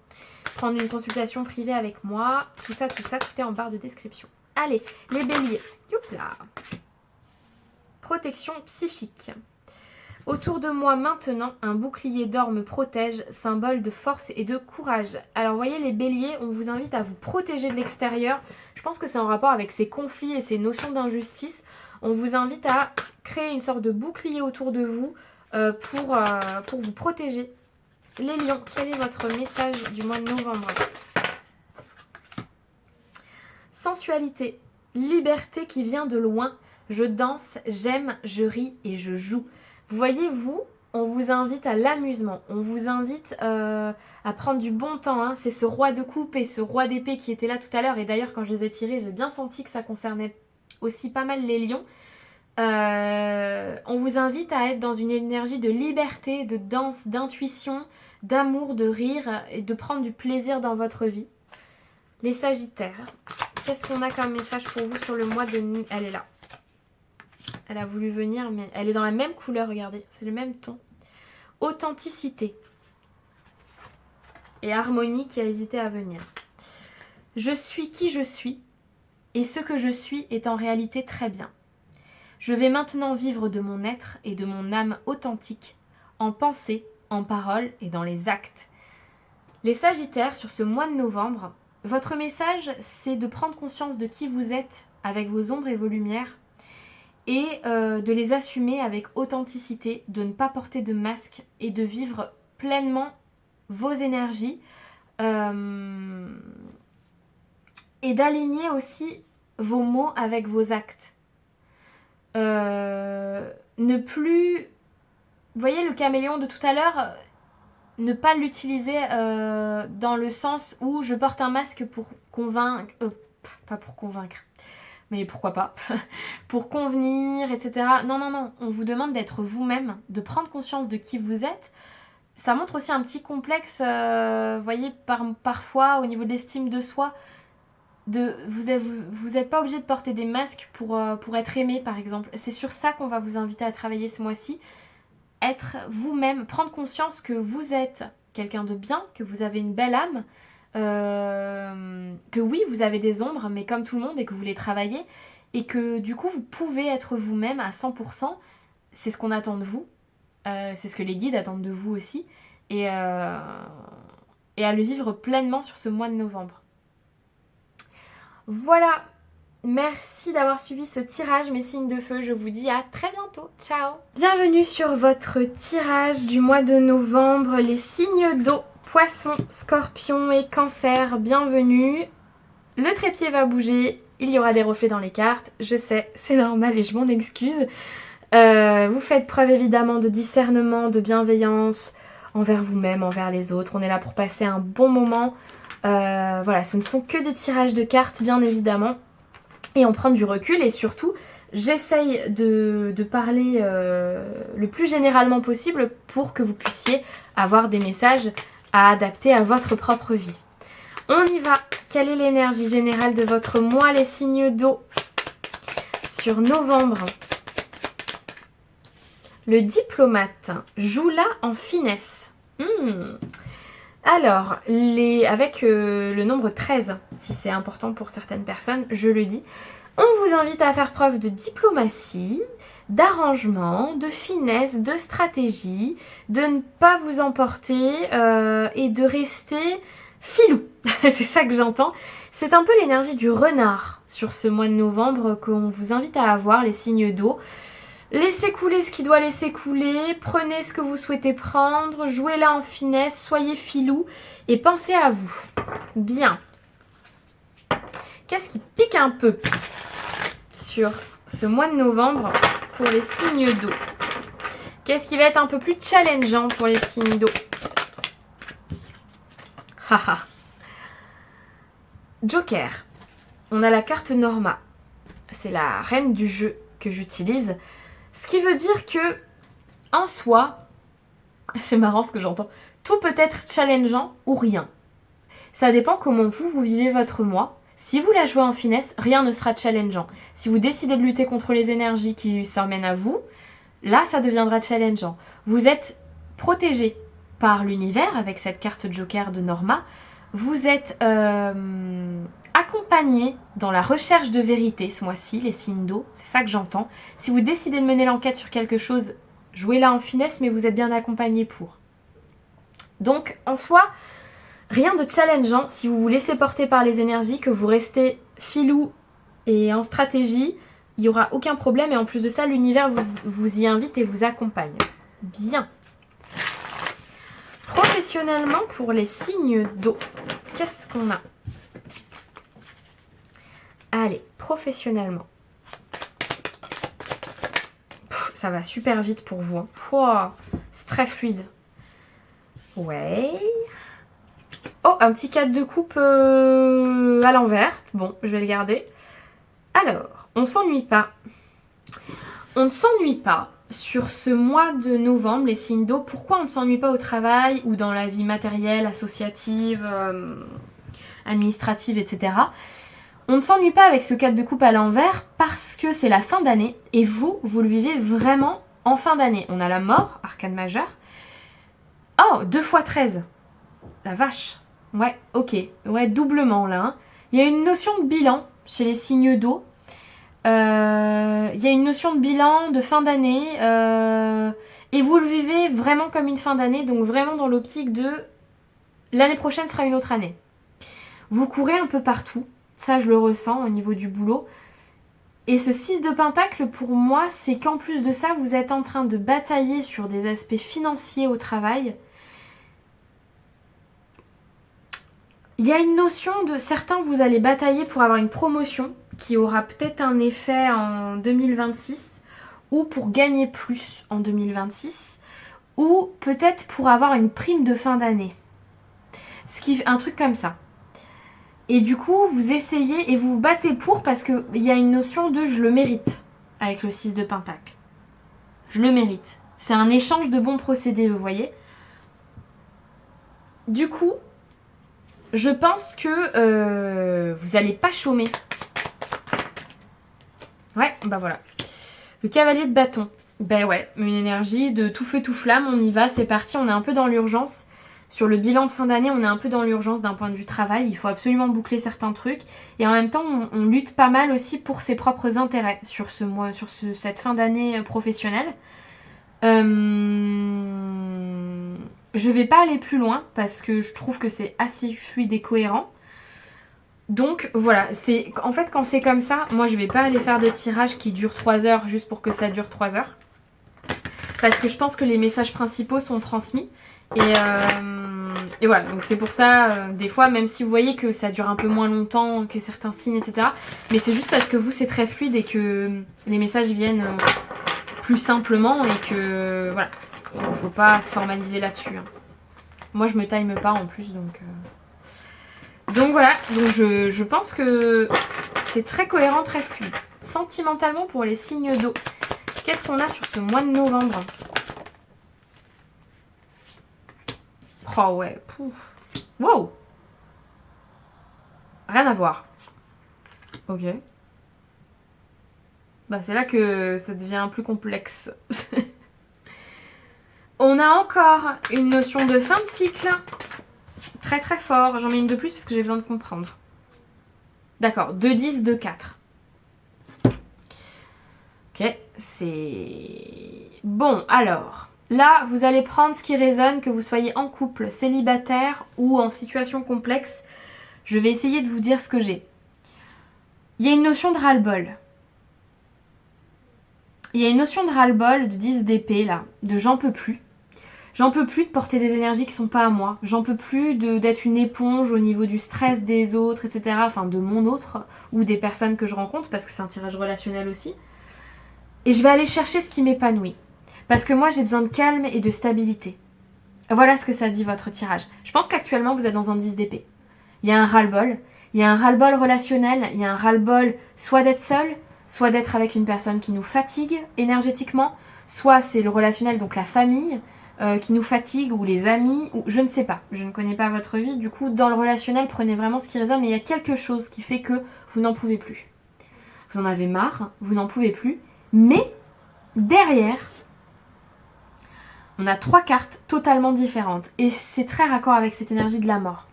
Prendre une consultation privée avec moi, tout ça, tout est en barre de description. Allez, les béliers. Youpla. Protection psychique. Autour de moi maintenant, un bouclier d'or me protège, symbole de force et de courage. Alors vous voyez les béliers, on vous invite à vous protéger de l'extérieur. Je pense que c'est en rapport avec ces conflits et ces notions d'injustice. On vous invite à créer une sorte de bouclier autour de vous pour vous protéger. Les lions, quel est votre message du mois de novembre? Sensualité, liberté qui vient de loin. Je danse, j'aime, je ris et je joue. Vous voyez, on vous invite à l'amusement. On vous invite à prendre du bon temps. Hein. C'est ce roi de coupe et ce roi d'épée qui étaient là tout à l'heure. Et d'ailleurs, quand je les ai tirés, j'ai bien senti que ça concernait aussi pas mal les lions. On vous invite à être dans une énergie de liberté, de danse, d'intuition, d'amour, de rire et de prendre du plaisir dans votre vie. Les sagittaires, qu'est-ce qu'on a comme message pour vous sur le mois de... Elle est là. Elle a voulu venir, mais elle est dans la même couleur, regardez. C'est le même ton. Authenticité. Et harmonie qui a hésité à venir. Je suis qui je suis. Et ce que je suis est en réalité très bien. Je vais maintenant vivre de mon être et de mon âme authentique, en pensée, en parole et dans les actes. Les sagittaires, sur ce mois de novembre, votre message, c'est de prendre conscience de qui vous êtes avec vos ombres et vos lumières et de les assumer avec authenticité, de ne pas porter de masque et de vivre pleinement vos énergies et d'aligner aussi vos mots avec vos actes. Ne plus vous voyez le caméléon de tout à l'heure, ne pas l'utiliser dans le sens où je porte un masque pour convaincre, pas pour convaincre, mais pourquoi pas, pour convenir, etc. Non, non, non, on vous demande d'être vous-même, de prendre conscience de qui vous êtes. Ça montre aussi un petit complexe, vous voyez, parfois au niveau de l'estime de soi, vous êtes pas obligé de porter des masques pour être aimé, par exemple. C'est sur ça qu'on va vous inviter à travailler ce mois-ci. Être vous-même, prendre conscience que vous êtes quelqu'un de bien, que vous avez une belle âme, que oui, vous avez des ombres, mais comme tout le monde, et que vous les travaillez, et que du coup, vous pouvez être vous-même à 100%. C'est ce qu'on attend de vous, c'est ce que les guides attendent de vous aussi, et à le vivre pleinement sur ce mois de novembre. Voilà, merci d'avoir suivi ce tirage, mes signes de feu. Je vous dis à très bientôt. Ciao. Bienvenue sur votre tirage du mois de novembre. Les signes d'eau, poisson, scorpion et cancer. Bienvenue. Le trépied va bouger. Il y aura des reflets dans les cartes. Je sais, c'est normal et je m'en excuse. Vous faites preuve évidemment de discernement, de bienveillance envers vous-même, envers les autres. On est là pour passer un bon moment. Voilà, ce ne sont que des tirages de cartes, bien évidemment. Et on prend du recul et surtout, j'essaye de parler le plus généralement possible pour que vous puissiez avoir des messages à adapter à votre propre vie. On y va. Quelle est l'énergie générale de votre mois, les signes d'eau, sur novembre? Le diplomate joue là en finesse. Alors, avec le nombre 13, si c'est important pour certaines personnes, je le dis, on vous invite à faire preuve de diplomatie, d'arrangement, de finesse, de stratégie, de ne pas vous emporter et de rester filou. C'est ça que j'entends. C'est un peu l'énergie du renard sur ce mois de novembre qu'on vous invite à avoir, les signes d'eau. Laissez couler ce qui doit laisser couler, prenez ce que vous souhaitez prendre, jouez là en finesse, soyez filou et pensez à vous. Bien. Qu'est-ce qui pique un peu sur ce mois de novembre pour les signes d'eau? Qu'est-ce qui va être un peu plus challengeant pour les signes d'eau? Haha. Joker. On a la carte Norma. C'est la reine du jeu que j'utilise. Ce qui veut dire que, en soi, c'est marrant ce que j'entends, tout peut être challengeant ou rien. Ça dépend comment vous vivez votre mois. Si vous la jouez en finesse, rien ne sera challengeant. Si vous décidez de lutter contre les énergies qui s'emmènent à vous, là, ça deviendra challengeant. Vous êtes protégé par l'univers avec cette carte Joker de Norma. Vous êtes accompagné dans la recherche de vérité ce mois-ci, les signes d'eau, c'est ça que j'entends. Si vous décidez de mener l'enquête sur quelque chose, jouez-la en finesse, mais vous êtes bien accompagné pour. Donc, en soi, rien de challengeant. Si vous vous laissez porter par les énergies, que vous restez filou et en stratégie, il n'y aura aucun problème. Et en plus de ça, l'univers vous y invite et vous accompagne. Bien. Professionnellement, pour les signes d'eau, qu'est-ce qu'on a ? Allez, professionnellement. Ça va super vite pour vous. Hein. Pouah, c'est très fluide. Ouais. Oh, un petit 4 de coupe à l'envers. Bon, je vais le garder. Alors, on s'ennuie pas. On ne s'ennuie pas sur ce mois de novembre, les signes d'eau. Pourquoi on ne s'ennuie pas au travail ou dans la vie matérielle, associative, administrative, etc. On ne s'ennuie pas avec ce 4 de coupe à l'envers parce que c'est la fin d'année et vous le vivez vraiment en fin d'année. On a la mort, arcane majeur. Oh, 2 x 13. La vache. Ouais, ok. Ouais, doublement là. Hein. Il y a une notion de bilan chez les signes d'eau. Il y a une notion de bilan de fin d'année. Et vous le vivez vraiment comme une fin d'année. Donc vraiment dans l'optique de l'année prochaine sera une autre année. Vous courez un peu partout. Ça, je le ressens au niveau du boulot. Et ce 6 de pentacle, pour moi, c'est qu'en plus de ça, vous êtes en train de batailler sur des aspects financiers au travail. Il y a une notion de... Certains, vous allez batailler pour avoir une promotion qui aura peut-être un effet en 2026 ou pour gagner plus en 2026. ou peut-être pour avoir une prime de fin d'année. Un truc comme ça. Et du coup, vous essayez et vous vous battez pour parce qu'il y a une notion de je le mérite avec le 6 de Pentacle. Je le mérite. C'est un échange de bons procédés, vous voyez. Du coup, je pense que vous n'allez pas chômer. Ouais, bah voilà. Le cavalier de bâton. Ben ouais, une énergie de tout feu tout flamme, on y va, c'est parti, on est un peu dans l'urgence. Sur le bilan de fin d'année, on est un peu dans l'urgence d'un point de vue travail, il faut absolument boucler certains trucs. Et en même temps, on lutte pas mal aussi pour ses propres intérêts sur cette fin d'année professionnelle. Je vais pas aller plus loin parce que je trouve que c'est assez fluide et cohérent. Donc voilà, en fait quand c'est comme ça, moi je vais pas aller faire des tirages qui durent 3 heures juste pour que ça dure 3 heures. Parce que je pense que les messages principaux sont transmis. Et voilà, donc c'est pour ça, des fois, même si vous voyez que ça dure un peu moins longtemps que certains signes, etc. Mais c'est juste parce que vous, c'est très fluide et que les messages viennent plus simplement et que, voilà, faut pas se formaliser là-dessus. Hein. Moi, je me time pas en plus, donc voilà, donc je pense que c'est très cohérent, très fluide. Sentimentalement, pour les signes d'eau, qu'est-ce qu'on a sur ce mois de novembre? Oh ouais, pouf. Wow. Rien à voir. Ok. Bah c'est là que ça devient plus complexe. On a encore une notion de fin de cycle. Très très fort. J'en mets une de plus parce que j'ai besoin de comprendre. D'accord, 2, 10, 2, 4. Ok, c'est... Bon, alors... Là, vous allez prendre ce qui résonne, que vous soyez en couple, célibataire ou en situation complexe. Je vais essayer de vous dire ce que j'ai. Il y a une notion de ras-le-bol. Il y a une notion de ras-le-bol, de 10 d'épée, là, de j'en peux plus. J'en peux plus de porter des énergies qui sont pas à moi. J'en peux plus d'être une éponge au niveau du stress des autres, etc. Enfin, de mon autre ou des personnes que je rencontre, parce que c'est un tirage relationnel aussi. Et je vais aller chercher ce qui m'épanouit. Parce que moi, j'ai besoin de calme et de stabilité. Voilà ce que ça dit, votre tirage. Je pense qu'actuellement, vous êtes dans un 10 d'épée. Il y a un ras-le-bol. Il y a un ras-le-bol relationnel. Il y a un ras-le-bol soit d'être seul, soit d'être avec une personne qui nous fatigue énergétiquement. Soit c'est le relationnel, donc la famille, qui nous fatigue, ou les amis, ou je ne sais pas. Je ne connais pas votre vie. Du coup, dans le relationnel, prenez vraiment ce qui résonne. Mais il y a quelque chose qui fait que vous n'en pouvez plus. Vous en avez marre, vous n'en pouvez plus. Mais derrière... on a 3 cartes totalement différentes et c'est très raccord avec cette énergie de la mort.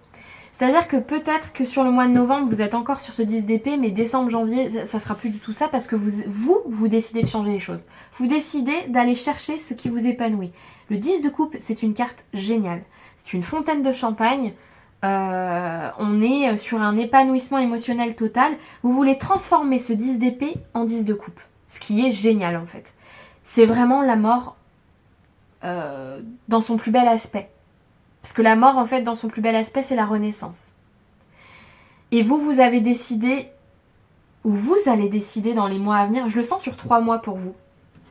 C'est-à-dire que peut-être que sur le mois de novembre, vous êtes encore sur ce 10 d'épée, mais décembre, janvier, ça sera plus du tout ça parce que vous décidez de changer les choses. Vous décidez d'aller chercher ce qui vous épanouit. Le 10 de coupe, c'est une carte géniale. C'est une fontaine de champagne. On est sur un épanouissement émotionnel total. Vous voulez transformer ce 10 d'épée en 10 de coupe. Ce qui est génial en fait. C'est vraiment la mort dans son plus bel aspect. Parce que la mort, en fait, dans son plus bel aspect, c'est la renaissance. Et vous avez décidé, ou vous allez décider dans les mois à venir, je le sens sur 3 mois pour vous,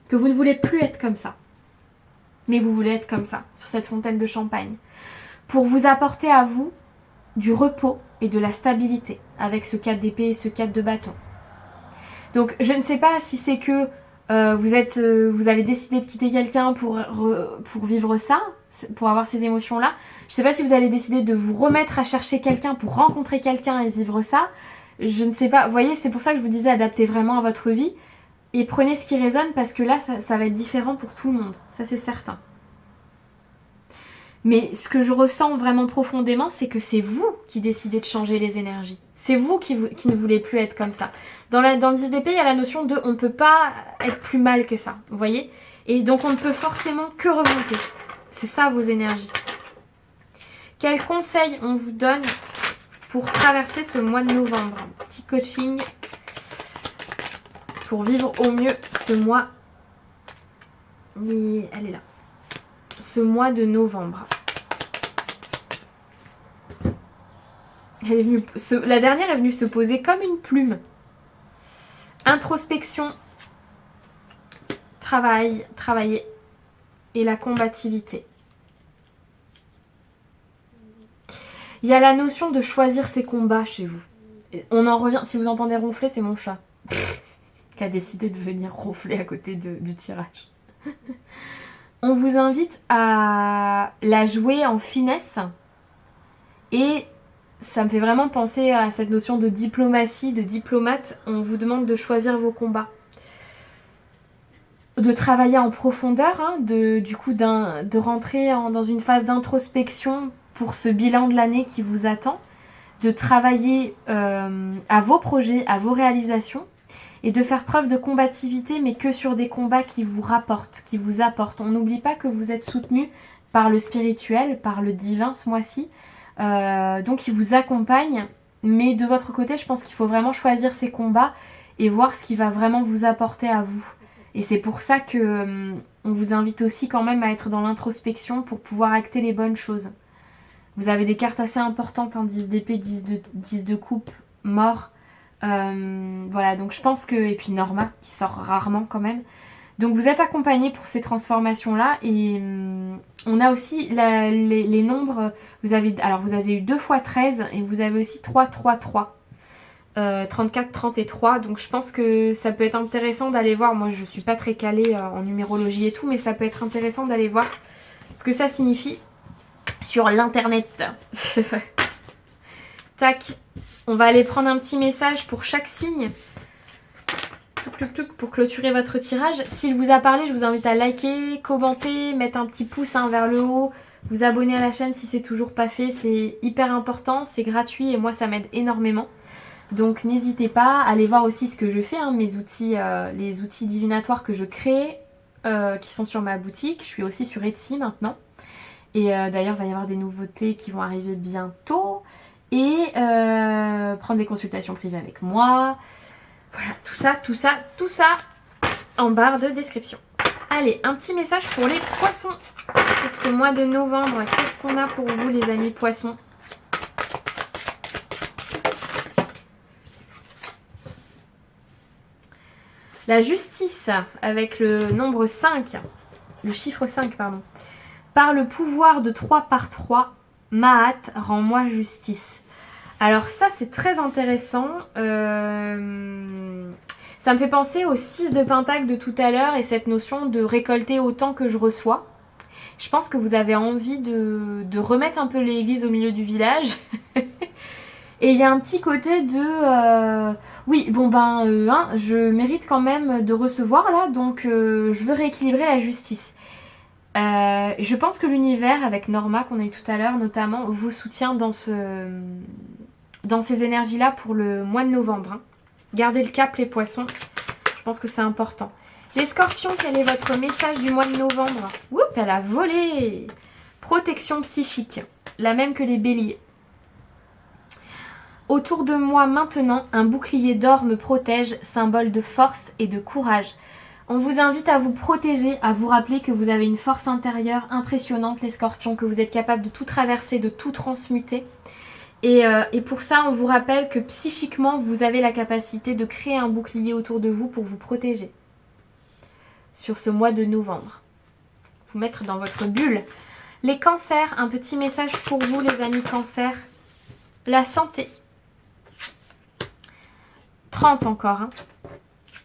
que vous ne voulez plus être comme ça. Mais vous voulez être comme ça, sur cette fontaine de champagne. Pour vous apporter à vous du repos et de la stabilité, avec ce 4 d'épée et ce 4 de bâton. Donc, je ne sais pas si c'est que vous allez décider de quitter quelqu'un pour vivre ça, pour avoir ces émotions-là. Je ne sais pas si vous allez décider de vous remettre à chercher quelqu'un pour rencontrer quelqu'un et vivre ça. Je ne sais pas. Vous voyez, c'est pour ça que je vous disais adaptez vraiment à votre vie et prenez ce qui résonne parce que là, ça va être différent pour tout le monde. Ça, c'est certain. Mais ce que je ressens vraiment profondément, c'est que c'est vous qui décidez de changer les énergies. C'est vous qui ne voulez plus être comme ça. Dans le 10 d'épée, il y a la notion de on ne peut pas être plus mal que ça. Vous voyez? Et donc on ne peut forcément que remonter. C'est ça vos énergies. Quels conseils on vous donne pour traverser ce mois de novembre? Petit coaching pour vivre au mieux ce mois. Et elle est là. Ce mois de novembre. La dernière est venue se poser comme une plume. Introspection. Travailler. et la combativité. Il y a la notion de choisir ses combats chez vous. On en revient, si vous entendez ronfler, c'est mon chat qui a décidé de venir ronfler à côté du tirage. On vous invite à la jouer en finesse et ça me fait vraiment penser à cette notion de diplomatie, de diplomate. On vous demande de choisir vos combats. De travailler en profondeur, hein, de rentrer dans une phase d'introspection pour ce bilan de l'année qui vous attend, de travailler à vos projets, à vos réalisations et de faire preuve de combativité, mais que sur des combats qui vous rapportent, qui vous apportent. On n'oublie pas que vous êtes soutenu par le spirituel, par le divin ce mois-ci, donc il vous accompagne, mais de votre côté, je pense qu'il faut vraiment choisir ces combats et voir ce qui va vraiment vous apporter à vous. Et c'est pour ça que on vous invite aussi quand même à être dans l'introspection pour pouvoir acter les bonnes choses. Vous avez des cartes assez importantes, hein, 10 d'épée, 10 de coupe, mort. Voilà, donc je pense que... Et puis Norma, qui sort rarement quand même. Donc vous êtes accompagnés pour ces transformations-là. Et on a aussi les nombres... Vous avez eu 2 fois 13 et vous avez aussi 3, 3, 3. 34, 30 et 3. Donc je pense que ça peut être intéressant d'aller voir. Moi, je suis pas très calée en numérologie et tout, mais ça peut être intéressant d'aller voir ce que ça signifie sur l'internet. Tac. On va aller prendre un petit message pour chaque signe. Pour clôturer votre tirage. S'il vous a parlé, je vous invite à liker, commenter, mettre un petit pouce vers le haut, vous abonner à la chaîne si c'est toujours pas fait. C'est hyper important, c'est gratuit et moi ça m'aide énormément. Donc n'hésitez pas, allez voir aussi ce que je fais, hein, mes outils, les outils divinatoires que je crée, qui sont sur ma boutique. Je suis aussi sur Etsy maintenant. Et d'ailleurs, il va y avoir des nouveautés qui vont arriver bientôt. Et prendre des consultations privées avec moi. Voilà, tout ça en barre de description. Allez, un petit message pour les poissons. Pour ce mois de novembre, qu'est-ce qu'on a pour vous les amis poissons ? La justice avec le nombre 5, le chiffre 5 pardon. Par le pouvoir de 3 par 3, Mahat, rends-moi justice. Alors ça c'est très intéressant, ça me fait penser au 6 de Pentacle de tout à l'heure et cette notion de récolter autant que je reçois. Je pense que vous avez envie de remettre un peu l'église au milieu du village. Et il y a un petit côté de je mérite quand même de recevoir là, donc je veux rééquilibrer la justice. Je pense que l'univers, avec Norma qu'on a eu tout à l'heure notamment, vous soutient dans ces énergies-là pour le mois de novembre. Hein. Gardez le cap les poissons, je pense que c'est important. Les scorpions, quel est votre message du mois de novembre ? Oups, elle a volé. Protection psychique, la même que les béliers. Autour de moi maintenant, un bouclier d'or me protège, symbole de force et de courage. On vous invite à vous protéger, à vous rappeler que vous avez une force intérieure impressionnante les scorpions, que vous êtes capable de tout traverser, de tout transmuter. Et pour ça, on vous rappelle que psychiquement, vous avez la capacité de créer un bouclier autour de vous pour vous protéger. Sur ce mois de novembre. Vous mettre dans votre bulle. Les cancers, un petit message pour vous les amis cancers. La santé. 30 encore. Hein.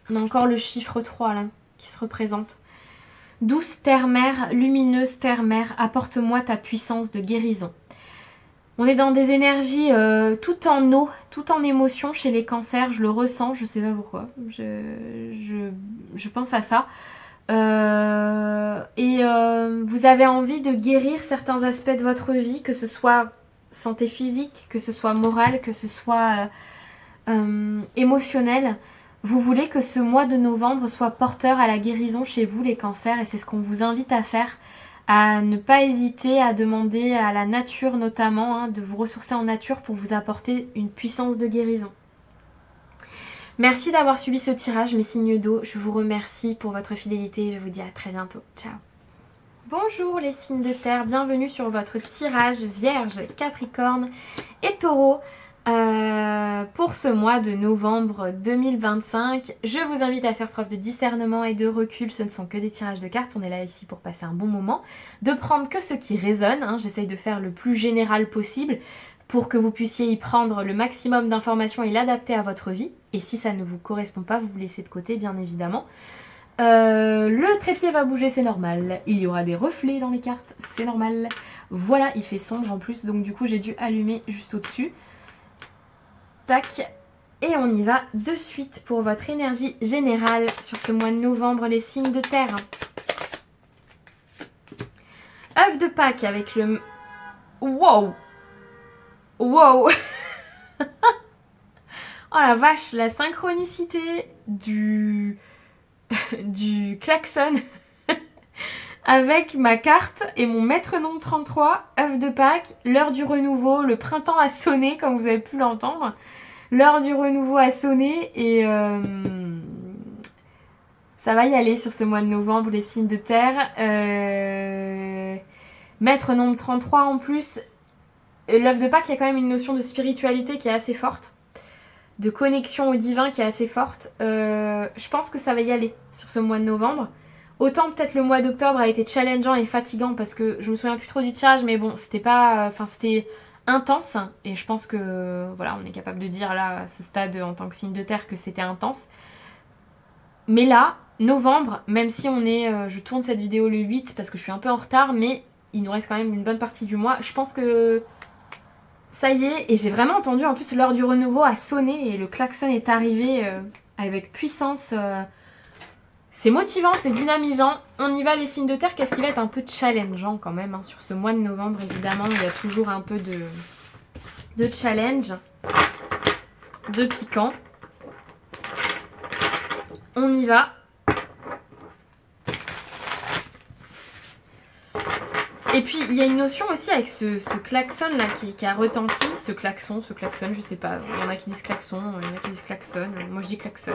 On a encore le chiffre 3 là, qui se représente. Douce terre-mère, lumineuse terre-mère, apporte-moi ta puissance de guérison. On est dans des énergies tout en eau, tout en émotion chez les cancers. Je le ressens, je sais pas pourquoi. Je pense à ça. Vous avez envie de guérir certains aspects de votre vie, que ce soit santé physique, que ce soit morale, que ce soit émotionnel. Vous voulez que ce mois de novembre soit porteur à la guérison chez vous les cancers et c'est ce qu'on vous invite à faire. À ne pas hésiter à demander à la nature notamment, hein, de vous ressourcer en nature pour vous apporter une puissance de guérison. Merci d'avoir suivi ce tirage, mes signes d'eau. Je vous remercie pour votre fidélité et je vous dis à très bientôt. Ciao. Bonjour les signes de terre, bienvenue sur votre tirage Vierge, Capricorne et Taureau. Pour ce mois de novembre 2025, je vous invite à faire preuve de discernement et de recul. Ce ne sont que des tirages de cartes, on est là ici pour passer un bon moment. De prendre que ce qui résonne, hein. J'essaye de faire le plus général possible pour que vous puissiez y prendre le maximum d'informations et l'adapter à votre vie. Et si ça ne vous correspond pas, vous laissez de côté, bien évidemment. Le trépied va bouger, c'est normal. Il y aura des reflets dans les cartes, c'est normal. Voilà, il fait sombre en plus, donc du coup j'ai dû allumer juste au-dessus. Tac. Et on y va de suite pour votre énergie générale sur ce mois de novembre, les signes de terre. œuf de Pâques avec le... Wow! Wow! Oh la vache, la synchronicité du klaxon avec ma carte et mon maître nom 33, œuf de Pâques, l'heure du renouveau, le printemps a sonné comme vous avez pu l'entendre. L'heure du renouveau a sonné et ça va y aller sur ce mois de novembre, les signes de terre. Maître nombre 33 en plus. L'œuf de Pâques, il y a quand même une notion de spiritualité qui est assez forte. De connexion au divin qui est assez forte. Je pense que ça va y aller sur ce mois de novembre. Autant peut-être le mois d'octobre a été challengeant et fatigant parce que je me souviens plus trop du tirage, mais bon, c'était pas... Enfin, c'était intense. Et je pense que, voilà, on est capable de dire là, à ce stade, en tant que signe de terre, que c'était intense. Mais là, novembre, même si on est... je tourne cette vidéo le 8 parce que je suis un peu en retard, mais il nous reste quand même une bonne partie du mois. Je pense que... ça y est, et j'ai vraiment entendu, en plus, l'heure du renouveau a sonné et le klaxon est arrivé avec puissance. C'est motivant, c'est dynamisant. On y va les signes de terre, qu'est-ce qui va être un peu challengeant quand même, hein, sur ce mois de novembre, évidemment. Il y a toujours un peu de challenge, de piquant. On y va. Et puis il y a une notion aussi avec ce klaxon là qui a retenti, ce klaxon, je sais pas, il y en a qui disent klaxon, il y en a qui disent klaxon, moi je dis klaxon.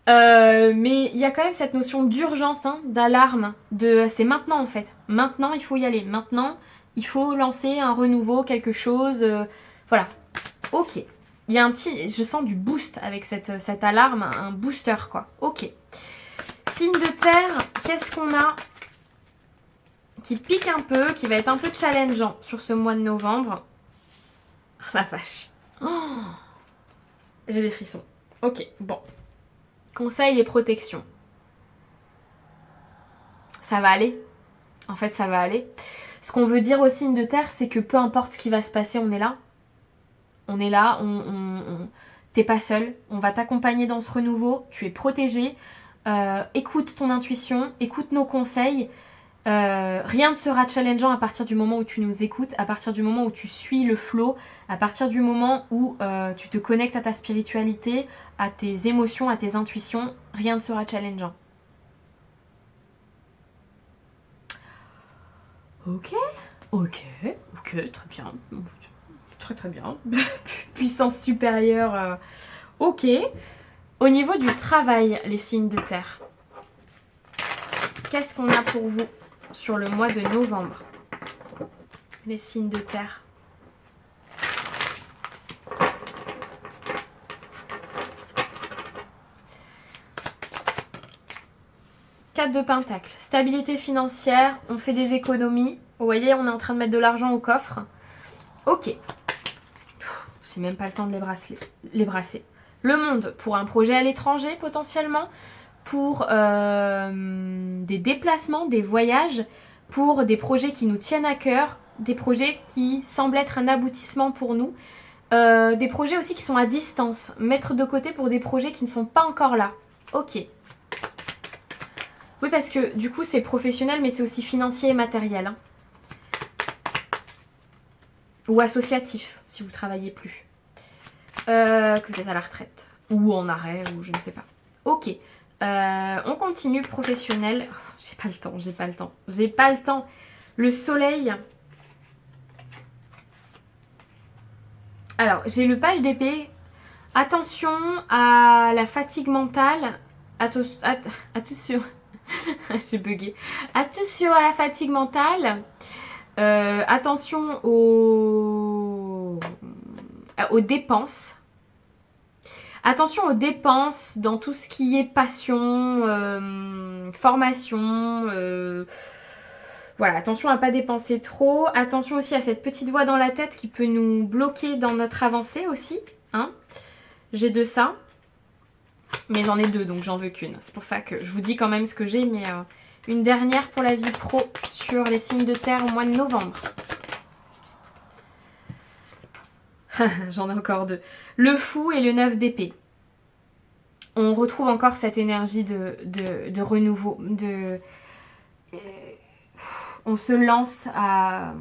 Mais il y a quand même cette notion d'urgence, hein, d'alarme, c'est maintenant en fait, maintenant il faut y aller, maintenant il faut lancer un renouveau, quelque chose, voilà, ok. Il y a un petit, je sens du boost avec cette alarme, un booster quoi, ok. Signe de terre, qu'est-ce qu'on a qui pique un peu, qui va être un peu challengeant sur ce mois de novembre. Oh, la vache. Oh, j'ai des frissons. Ok, bon. Conseil et protection. Ça va aller. En fait, ça va aller. Ce qu'on veut dire aux signes de terre, c'est que peu importe ce qui va se passer, on est là. On est là, t'es pas seul. On va t'accompagner dans ce renouveau. Tu es protégé. Écoute ton intuition, écoute nos conseils. Rien ne sera challengeant à partir du moment où tu nous écoutes, à partir du moment où tu suis le flow, à partir du moment où tu te connectes à ta spiritualité, à tes émotions, à tes intuitions. Rien ne sera challengeant. Ok, très bien. Très bien. Puissance supérieure. Ok. Au niveau du travail, les signes de terre. Qu'est-ce qu'on a pour vous sur le mois de novembre? Les signes de terre. Quatre de Pentacle. Stabilité financière, on fait des économies. Vous voyez, on est en train de mettre de l'argent au coffre. Ok. J'ai même pas le temps de les brasser. Le monde, pour un projet à l'étranger potentiellement, pour des déplacements, des voyages, pour des projets qui nous tiennent à cœur, des projets qui semblent être un aboutissement pour nous, des projets aussi qui sont à distance, mettre de côté pour des projets qui ne sont pas encore là. Ok. Oui, parce que du coup c'est professionnel mais c'est aussi financier et matériel. Hein. Ou associatif, si vous ne travaillez plus. Que vous êtes à la retraite. Ou en arrêt, ou je ne sais pas. Ok. On continue professionnel. Oh, j'ai pas le temps. Le soleil. Alors, j'ai le page d'épée. Attention à la fatigue mentale. Attention. J'ai bugué. Attention à la fatigue mentale. Attention aux dépenses. Attention aux dépenses dans tout ce qui est passion, formation. Voilà, attention à ne pas dépenser trop. Attention aussi à cette petite voix dans la tête qui peut nous bloquer dans notre avancée aussi. Hein. J'ai de ça. Mais j'en ai 2, donc j'en veux qu'une. C'est pour ça que je vous dis quand même ce que j'ai. Mais une dernière pour la vie pro sur les signes de terre au mois de novembre. J'en ai encore 2. Le fou et le 9 d'épée. On retrouve encore cette énergie de renouveau. On se lance à...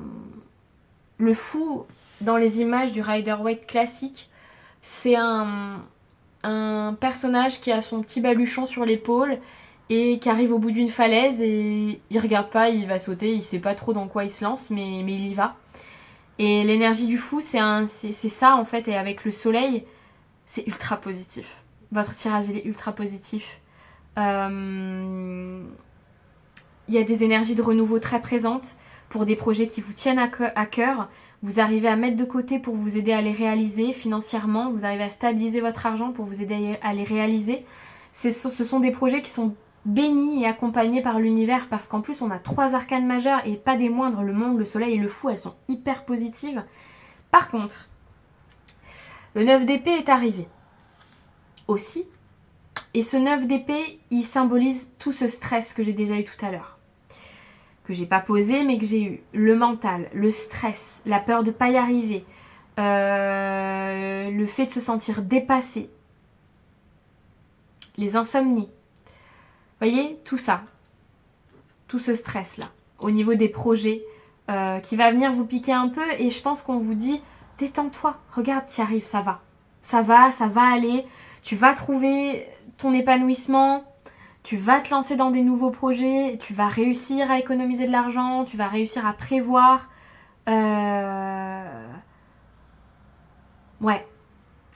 Le fou, dans les images du Rider-Waite classique, c'est un personnage qui a son petit baluchon sur l'épaule et qui arrive au bout d'une falaise et il regarde pas, il va sauter, il sait pas trop dans quoi il se lance, mais il y va. Et l'énergie du fou, c'est ça en fait, et avec le soleil, c'est ultra positif. Votre tirage, il est ultra positif. Il y a des énergies de renouveau très présentes pour des projets qui vous tiennent à cœur. Vous arrivez à mettre de côté pour vous aider à les réaliser financièrement. Vous arrivez à stabiliser votre argent pour vous aider à les réaliser. Ce sont des projets qui sont bénis et accompagnés par l'univers parce qu'en plus on a 3 arcanes majeures et pas des moindres, le monde, le soleil et le fou, elles sont hyper positives. Par contre, le 9 d'épée est arrivé aussi. Et ce 9 d'épée, il symbolise tout ce stress que j'ai déjà eu tout à l'heure. Que j'ai pas posé mais que j'ai eu. Le mental, le stress, la peur de pas y arriver, le fait de se sentir dépassé, les insomnies. Vous voyez, tout ça, tout ce stress-là, au niveau des projets, qui va venir vous piquer un peu et je pense qu'on vous dit, détends-toi, regarde, t'y arrives, ça va. Ça va aller, tu vas trouver ton épanouissement, tu vas te lancer dans des nouveaux projets, tu vas réussir à économiser de l'argent, tu vas réussir à prévoir. Ouais.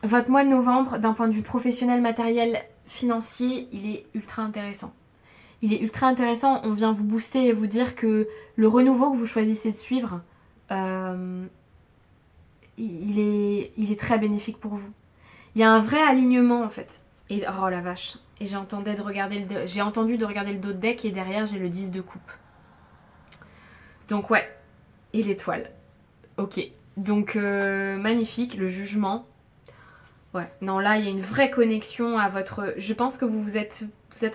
Votre mois de novembre, d'un point de vue professionnel, matériel, financier, il est ultra intéressant. Il est ultra intéressant, on vient vous booster et vous dire que le renouveau que vous choisissez de suivre, il est très bénéfique pour vous. Il y a un vrai alignement en fait. Et oh la vache. Et j'ai entendu de regarder le dos de deck et derrière j'ai le 10 de coupe. Donc ouais. Et l'étoile. Ok. Donc magnifique, le jugement. Ouais. Non là il y a une vraie connexion à votre... Je pense que vous êtes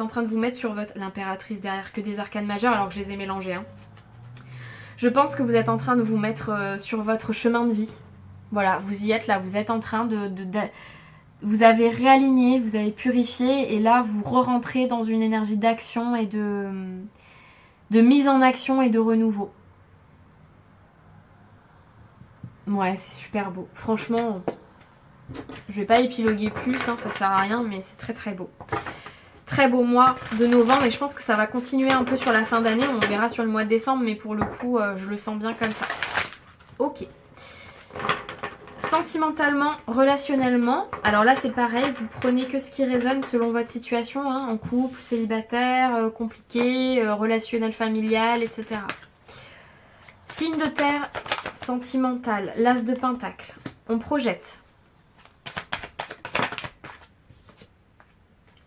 en train de vous mettre sur votre... L'impératrice derrière que des arcanes majeures alors que je les ai mélangés. Hein. Je pense que vous êtes en train de vous mettre sur votre chemin de vie. Voilà, vous y êtes là, vous êtes en train de vous avez réaligné, vous avez purifié et là vous re-rentrez dans une énergie d'action et de mise en action et de renouveau. Ouais, c'est super beau. Franchement, je vais pas épiloguer plus, hein, ça sert à rien, mais c'est très très beau. Très beau mois de novembre et je pense que ça va continuer un peu sur la fin d'année. On verra sur le mois de décembre, mais pour le coup, je le sens bien comme ça. Ok. Sentimentalement, relationnellement, alors là c'est pareil, vous prenez que ce qui résonne selon votre situation, hein, en couple, célibataire, compliqué, relationnel familial, etc. Signe de terre, sentimental, l'as de pentacle, on projette.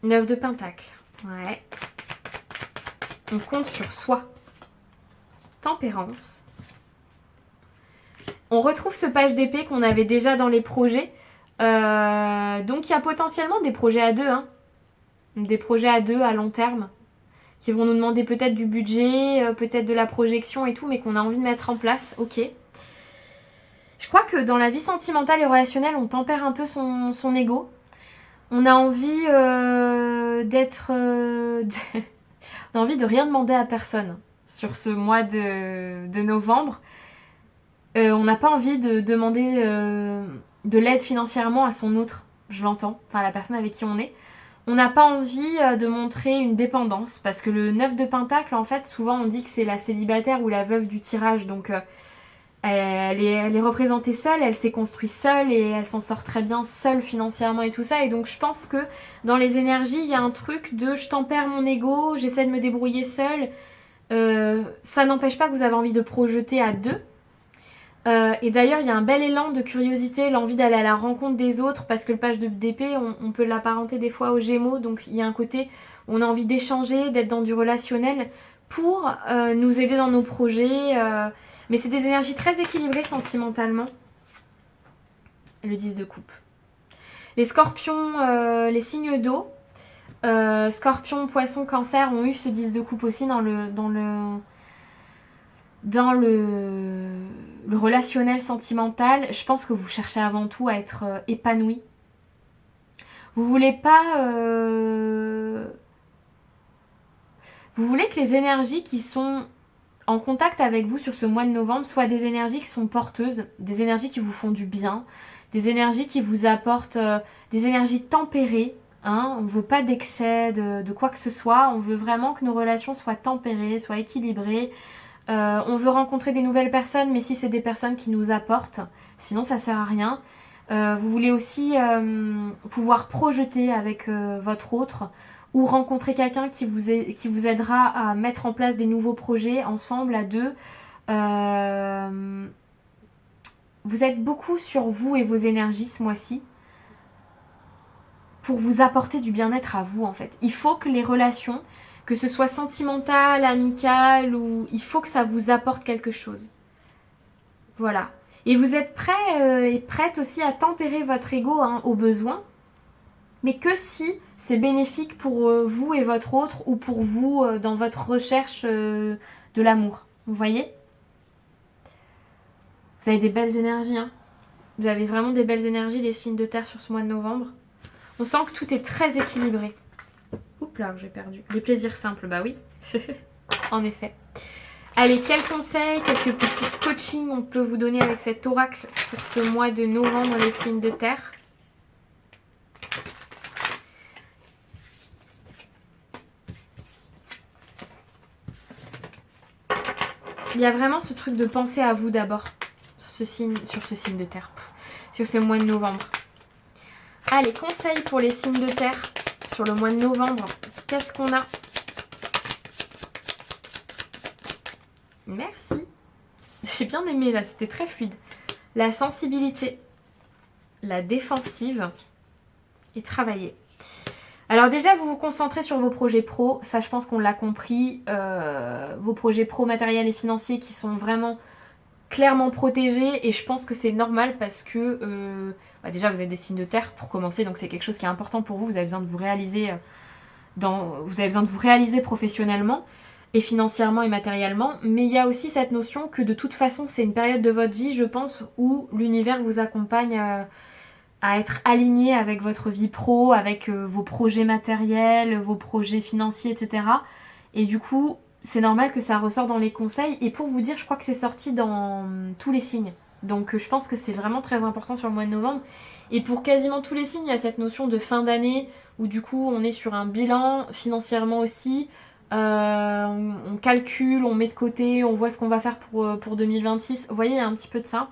9 de pentacle, ouais. On compte sur soi. Tempérance. On retrouve ce page d'épée qu'on avait déjà dans les projets. Donc il y a potentiellement des projets à 2. Hein. Des projets à 2 à long terme. Qui vont nous demander peut-être du budget, peut-être de la projection et tout, mais qu'on a envie de mettre en place. Ok. Je crois que dans la vie sentimentale et relationnelle, on tempère un peu son ego. On a envie d'être... on a envie de rien demander à personne sur ce mois de novembre. On n'a pas envie de demander de l'aide financièrement à son autre, je l'entends, enfin la personne avec qui on est. On n'a pas envie de montrer une dépendance, parce que le 9 de pentacle, en fait, souvent on dit que c'est la célibataire ou la veuve du tirage, donc elle est représentée seule, elle s'est construite seule et elle s'en sort très bien seule financièrement et tout ça, et donc je pense que dans les énergies, il y a un truc de je tempère mon ego, j'essaie de me débrouiller seule, ça n'empêche pas que vous avez envie de projeter à 2. Et d'ailleurs, il y a un bel élan de curiosité, l'envie d'aller à la rencontre des autres, parce que le page d'épée, on peut l'apparenter des fois aux Gémeaux, donc il y a un côté, on a envie d'échanger, d'être dans du relationnel pour nous aider dans nos projets. Mais c'est des énergies très équilibrées sentimentalement. Le 10 de coupe. Les scorpions, les signes d'eau, scorpion, poisson, cancer ont eu ce 10 de coupe aussi dans le relationnel sentimental. Je pense que vous cherchez avant tout à être épanoui. Vous voulez pas... Vous voulez que les énergies qui sont en contact avec vous sur ce mois de novembre soient des énergies qui sont porteuses, des énergies qui vous font du bien, des énergies qui vous apportent des énergies tempérées. Hein. On ne veut pas d'excès de quoi que ce soit. On veut vraiment que nos relations soient tempérées, soient équilibrées. On veut rencontrer des nouvelles personnes, mais si c'est des personnes qui nous apportent, sinon ça sert à rien. Vous voulez aussi pouvoir projeter avec votre autre ou rencontrer quelqu'un qui vous aidera à mettre en place des nouveaux projets ensemble, à deux. Vous êtes beaucoup sur vous et vos énergies ce mois-ci pour vous apporter du bien-être à vous en fait. Il faut que les relations, que ce soit sentimental, amical, ou il faut que ça vous apporte quelque chose. Voilà. Et vous êtes prêt et prête aussi à tempérer votre ego au besoin, mais que si c'est bénéfique pour vous et votre autre, ou pour vous dans votre recherche de l'amour. Vous voyez ? Vous avez des belles énergies. Hein. Vous avez vraiment des belles énergies, les signes de terre sur ce mois de novembre. On sent que tout est très équilibré. Oups là, j'ai perdu. Les plaisirs simples, bah oui. En effet. Allez, quels conseils, quelques petits coachings on peut vous donner avec cet oracle pour ce mois de novembre, les signes de terre. Il y a vraiment ce truc de penser à vous d'abord sur ce signe de terre, sur ce mois de novembre. Allez, conseils pour les signes de terre sur le mois de novembre. Qu'est-ce qu'on a ? Merci. J'ai bien aimé là, c'était très fluide. La sensibilité, la défensive et travailler. Alors déjà, vous vous concentrez sur vos projets pro. Ça, je pense qu'on l'a compris. Vos projets pro matériels et financiers qui sont vraiment clairement protégés. Et je pense que c'est normal parce que déjà, vous êtes des signes de terre pour commencer. Donc c'est quelque chose qui est important pour vous. Vous avez besoin de vous réaliser, vous avez besoin de vous réaliser professionnellement et financièrement et matériellement. Mais il y a aussi cette notion que de toute façon, c'est une période de votre vie, je pense, où l'univers vous accompagne à être aligné avec votre vie pro, avec vos projets matériels, vos projets financiers, etc. Et du coup, c'est normal que ça ressort dans les conseils. Et pour vous dire, je crois que c'est sorti dans tous les signes. Donc je pense que c'est vraiment très important sur le mois de novembre. Et pour quasiment tous les signes, il y a cette notion de fin d'année, où du coup, on est sur un bilan, financièrement aussi. On calcule, on met de côté, on voit ce qu'on va faire pour 2026. Vous voyez, il y a un petit peu de ça.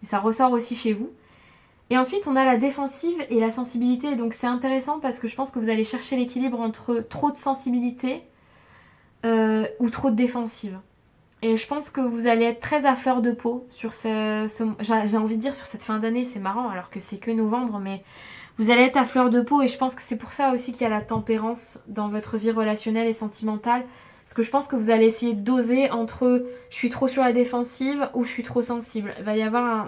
Et ça ressort aussi chez vous. Et ensuite, on a la défensive et la sensibilité. Donc c'est intéressant parce que je pense que vous allez chercher l'équilibre entre trop de sensibilité ou trop de défensive. Et je pense que vous allez être très à fleur de peau sur j'ai envie de dire sur cette fin d'année. C'est marrant alors que c'est que novembre, mais vous allez être à fleur de peau. Et je pense que c'est pour ça aussi qu'il y a la tempérance dans votre vie relationnelle et sentimentale. Parce que je pense que vous allez essayer de doser entre je suis trop sur la défensive ou je suis trop sensible. Il va y avoir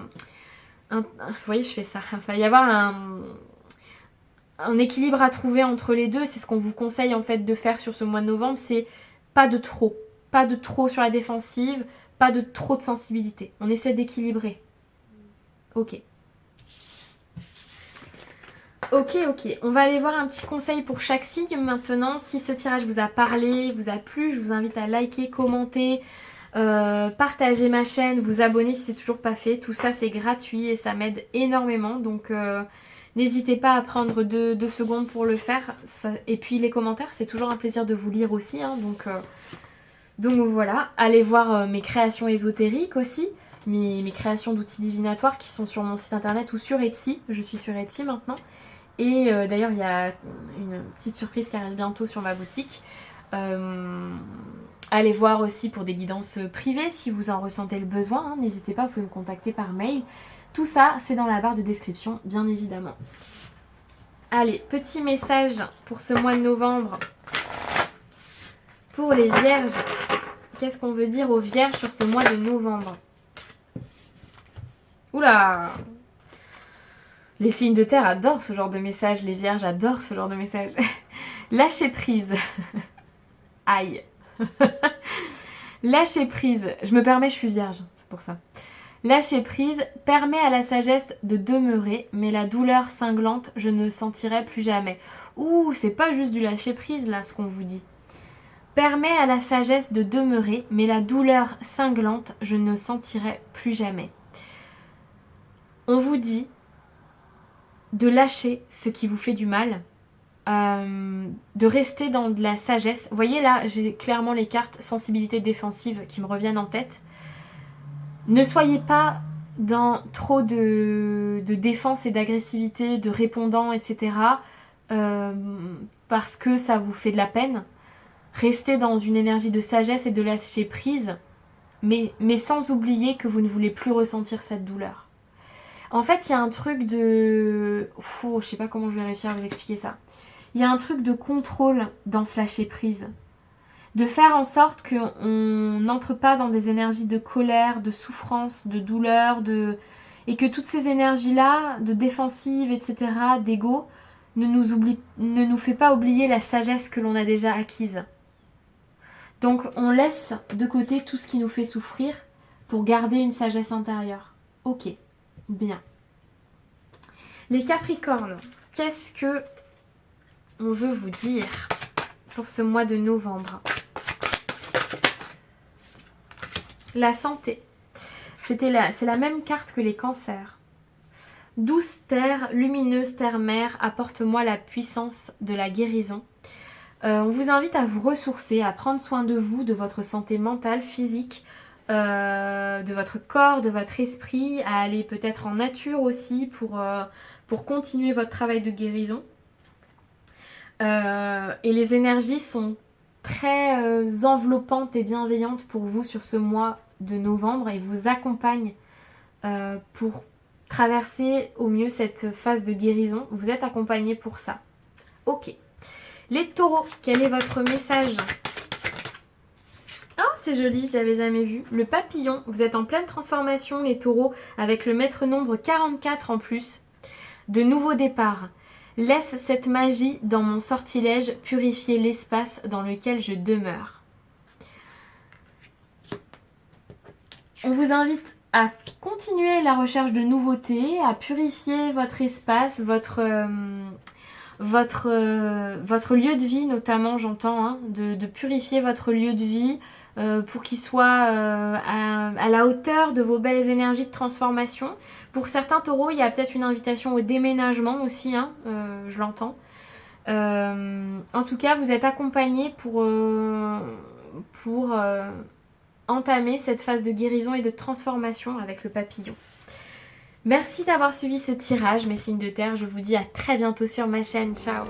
vous voyez, je fais ça. Il va y avoir un équilibre à trouver entre les deux. C'est ce qu'on vous conseille en fait de faire sur ce mois de novembre. C'est pas de trop. Pas de trop sur la défensive. Pas de trop de sensibilité. On essaie d'équilibrer. Ok. Ok. On va aller voir un petit conseil pour chaque signe maintenant. Si ce tirage vous a parlé, vous a plu, je vous invite à liker, commenter. Partagez ma chaîne, vous abonner si c'est toujours pas fait, tout ça c'est gratuit et ça m'aide énormément, donc n'hésitez pas à prendre 2 secondes pour le faire. Et puis les commentaires, c'est toujours un plaisir de vous lire aussi, hein, donc voilà, allez voir mes créations ésotériques aussi, mes créations d'outils divinatoires qui sont sur mon site internet ou sur Etsy. Je suis sur Etsy maintenant, et d'ailleurs il y a une petite surprise qui arrive bientôt sur ma boutique. Allez voir aussi pour des guidances privées si vous en ressentez le besoin. Hein. N'hésitez pas, vous pouvez me contacter par mail. Tout ça, c'est dans la barre de description, bien évidemment. Allez, petit message pour ce mois de novembre. Pour les vierges, qu'est-ce qu'on veut dire aux vierges sur ce mois de novembre? Oula! Les signes de terre adorent ce genre de message. Les vierges adorent ce genre de message. Lâcher prise. Aïe. Lâcher prise. Je me permets, je suis vierge, c'est pour ça. Lâcher prise permet à la sagesse de demeurer, mais la douleur cinglante, je ne sentirai plus jamais. Ouh, c'est pas juste du lâcher prise là, ce qu'on vous dit. Permet à la sagesse de demeurer, mais la douleur cinglante, je ne sentirai plus jamais. On vous dit de lâcher ce qui vous fait du mal, de rester dans de la sagesse. Vous voyez là, j'ai clairement les cartes sensibilité défensive qui me reviennent en tête. Ne soyez pas dans trop de défense et d'agressivité, de répondant, etc. Parce que ça vous fait de la peine. Restez dans une énergie de sagesse et de lâcher prise, mais sans oublier que vous ne voulez plus ressentir cette douleur. En fait, il y a un truc de... je sais pas comment je vais réussir à vous expliquer ça. Il y a un truc de contrôle dans ce lâcher prise. De faire en sorte qu'on n'entre pas dans des énergies de colère, de souffrance, de douleur, et que toutes ces énergies-là, de défensive, etc., d'ego, ne nous fait pas oublier la sagesse que l'on a déjà acquise. Donc on laisse de côté tout ce qui nous fait souffrir pour garder une sagesse intérieure. Ok, bien. Les Capricornes, qu'est-ce que on veut vous dire pour ce mois de novembre? La santé. C'est la même carte que les Cancers. Douce terre, lumineuse terre-mère, apporte-moi la puissance de la guérison. On vous invite à vous ressourcer, à prendre soin de vous, de votre santé mentale, physique, de votre corps, de votre esprit, à aller peut-être en nature aussi pour continuer votre travail de guérison. Et les énergies sont très enveloppantes et bienveillantes pour vous sur ce mois de novembre et vous accompagnent pour traverser au mieux cette phase de guérison. Vous êtes accompagnés pour ça. Ok. Les taureaux, quel est votre message? Oh, c'est joli, je ne l'avais jamais vu. Le papillon, vous êtes en pleine transformation, les taureaux, avec le maître nombre 44 en plus. De nouveaux départs. Laisse cette magie dans mon sortilège purifier l'espace dans lequel je demeure. On vous invite à continuer la recherche de nouveautés, à purifier votre espace, votre lieu de vie notamment, j'entends, hein, de purifier votre lieu de vie pour qu'il soit à la hauteur de vos belles énergies de transformation. Pour certains taureaux, il y a peut-être une invitation au déménagement aussi, hein, je l'entends. En tout cas, vous êtes accompagnés pour entamer cette phase de guérison et de transformation avec le papillon. Merci d'avoir suivi ce tirage, mes signes de terre. Je vous dis à très bientôt sur ma chaîne. Ciao!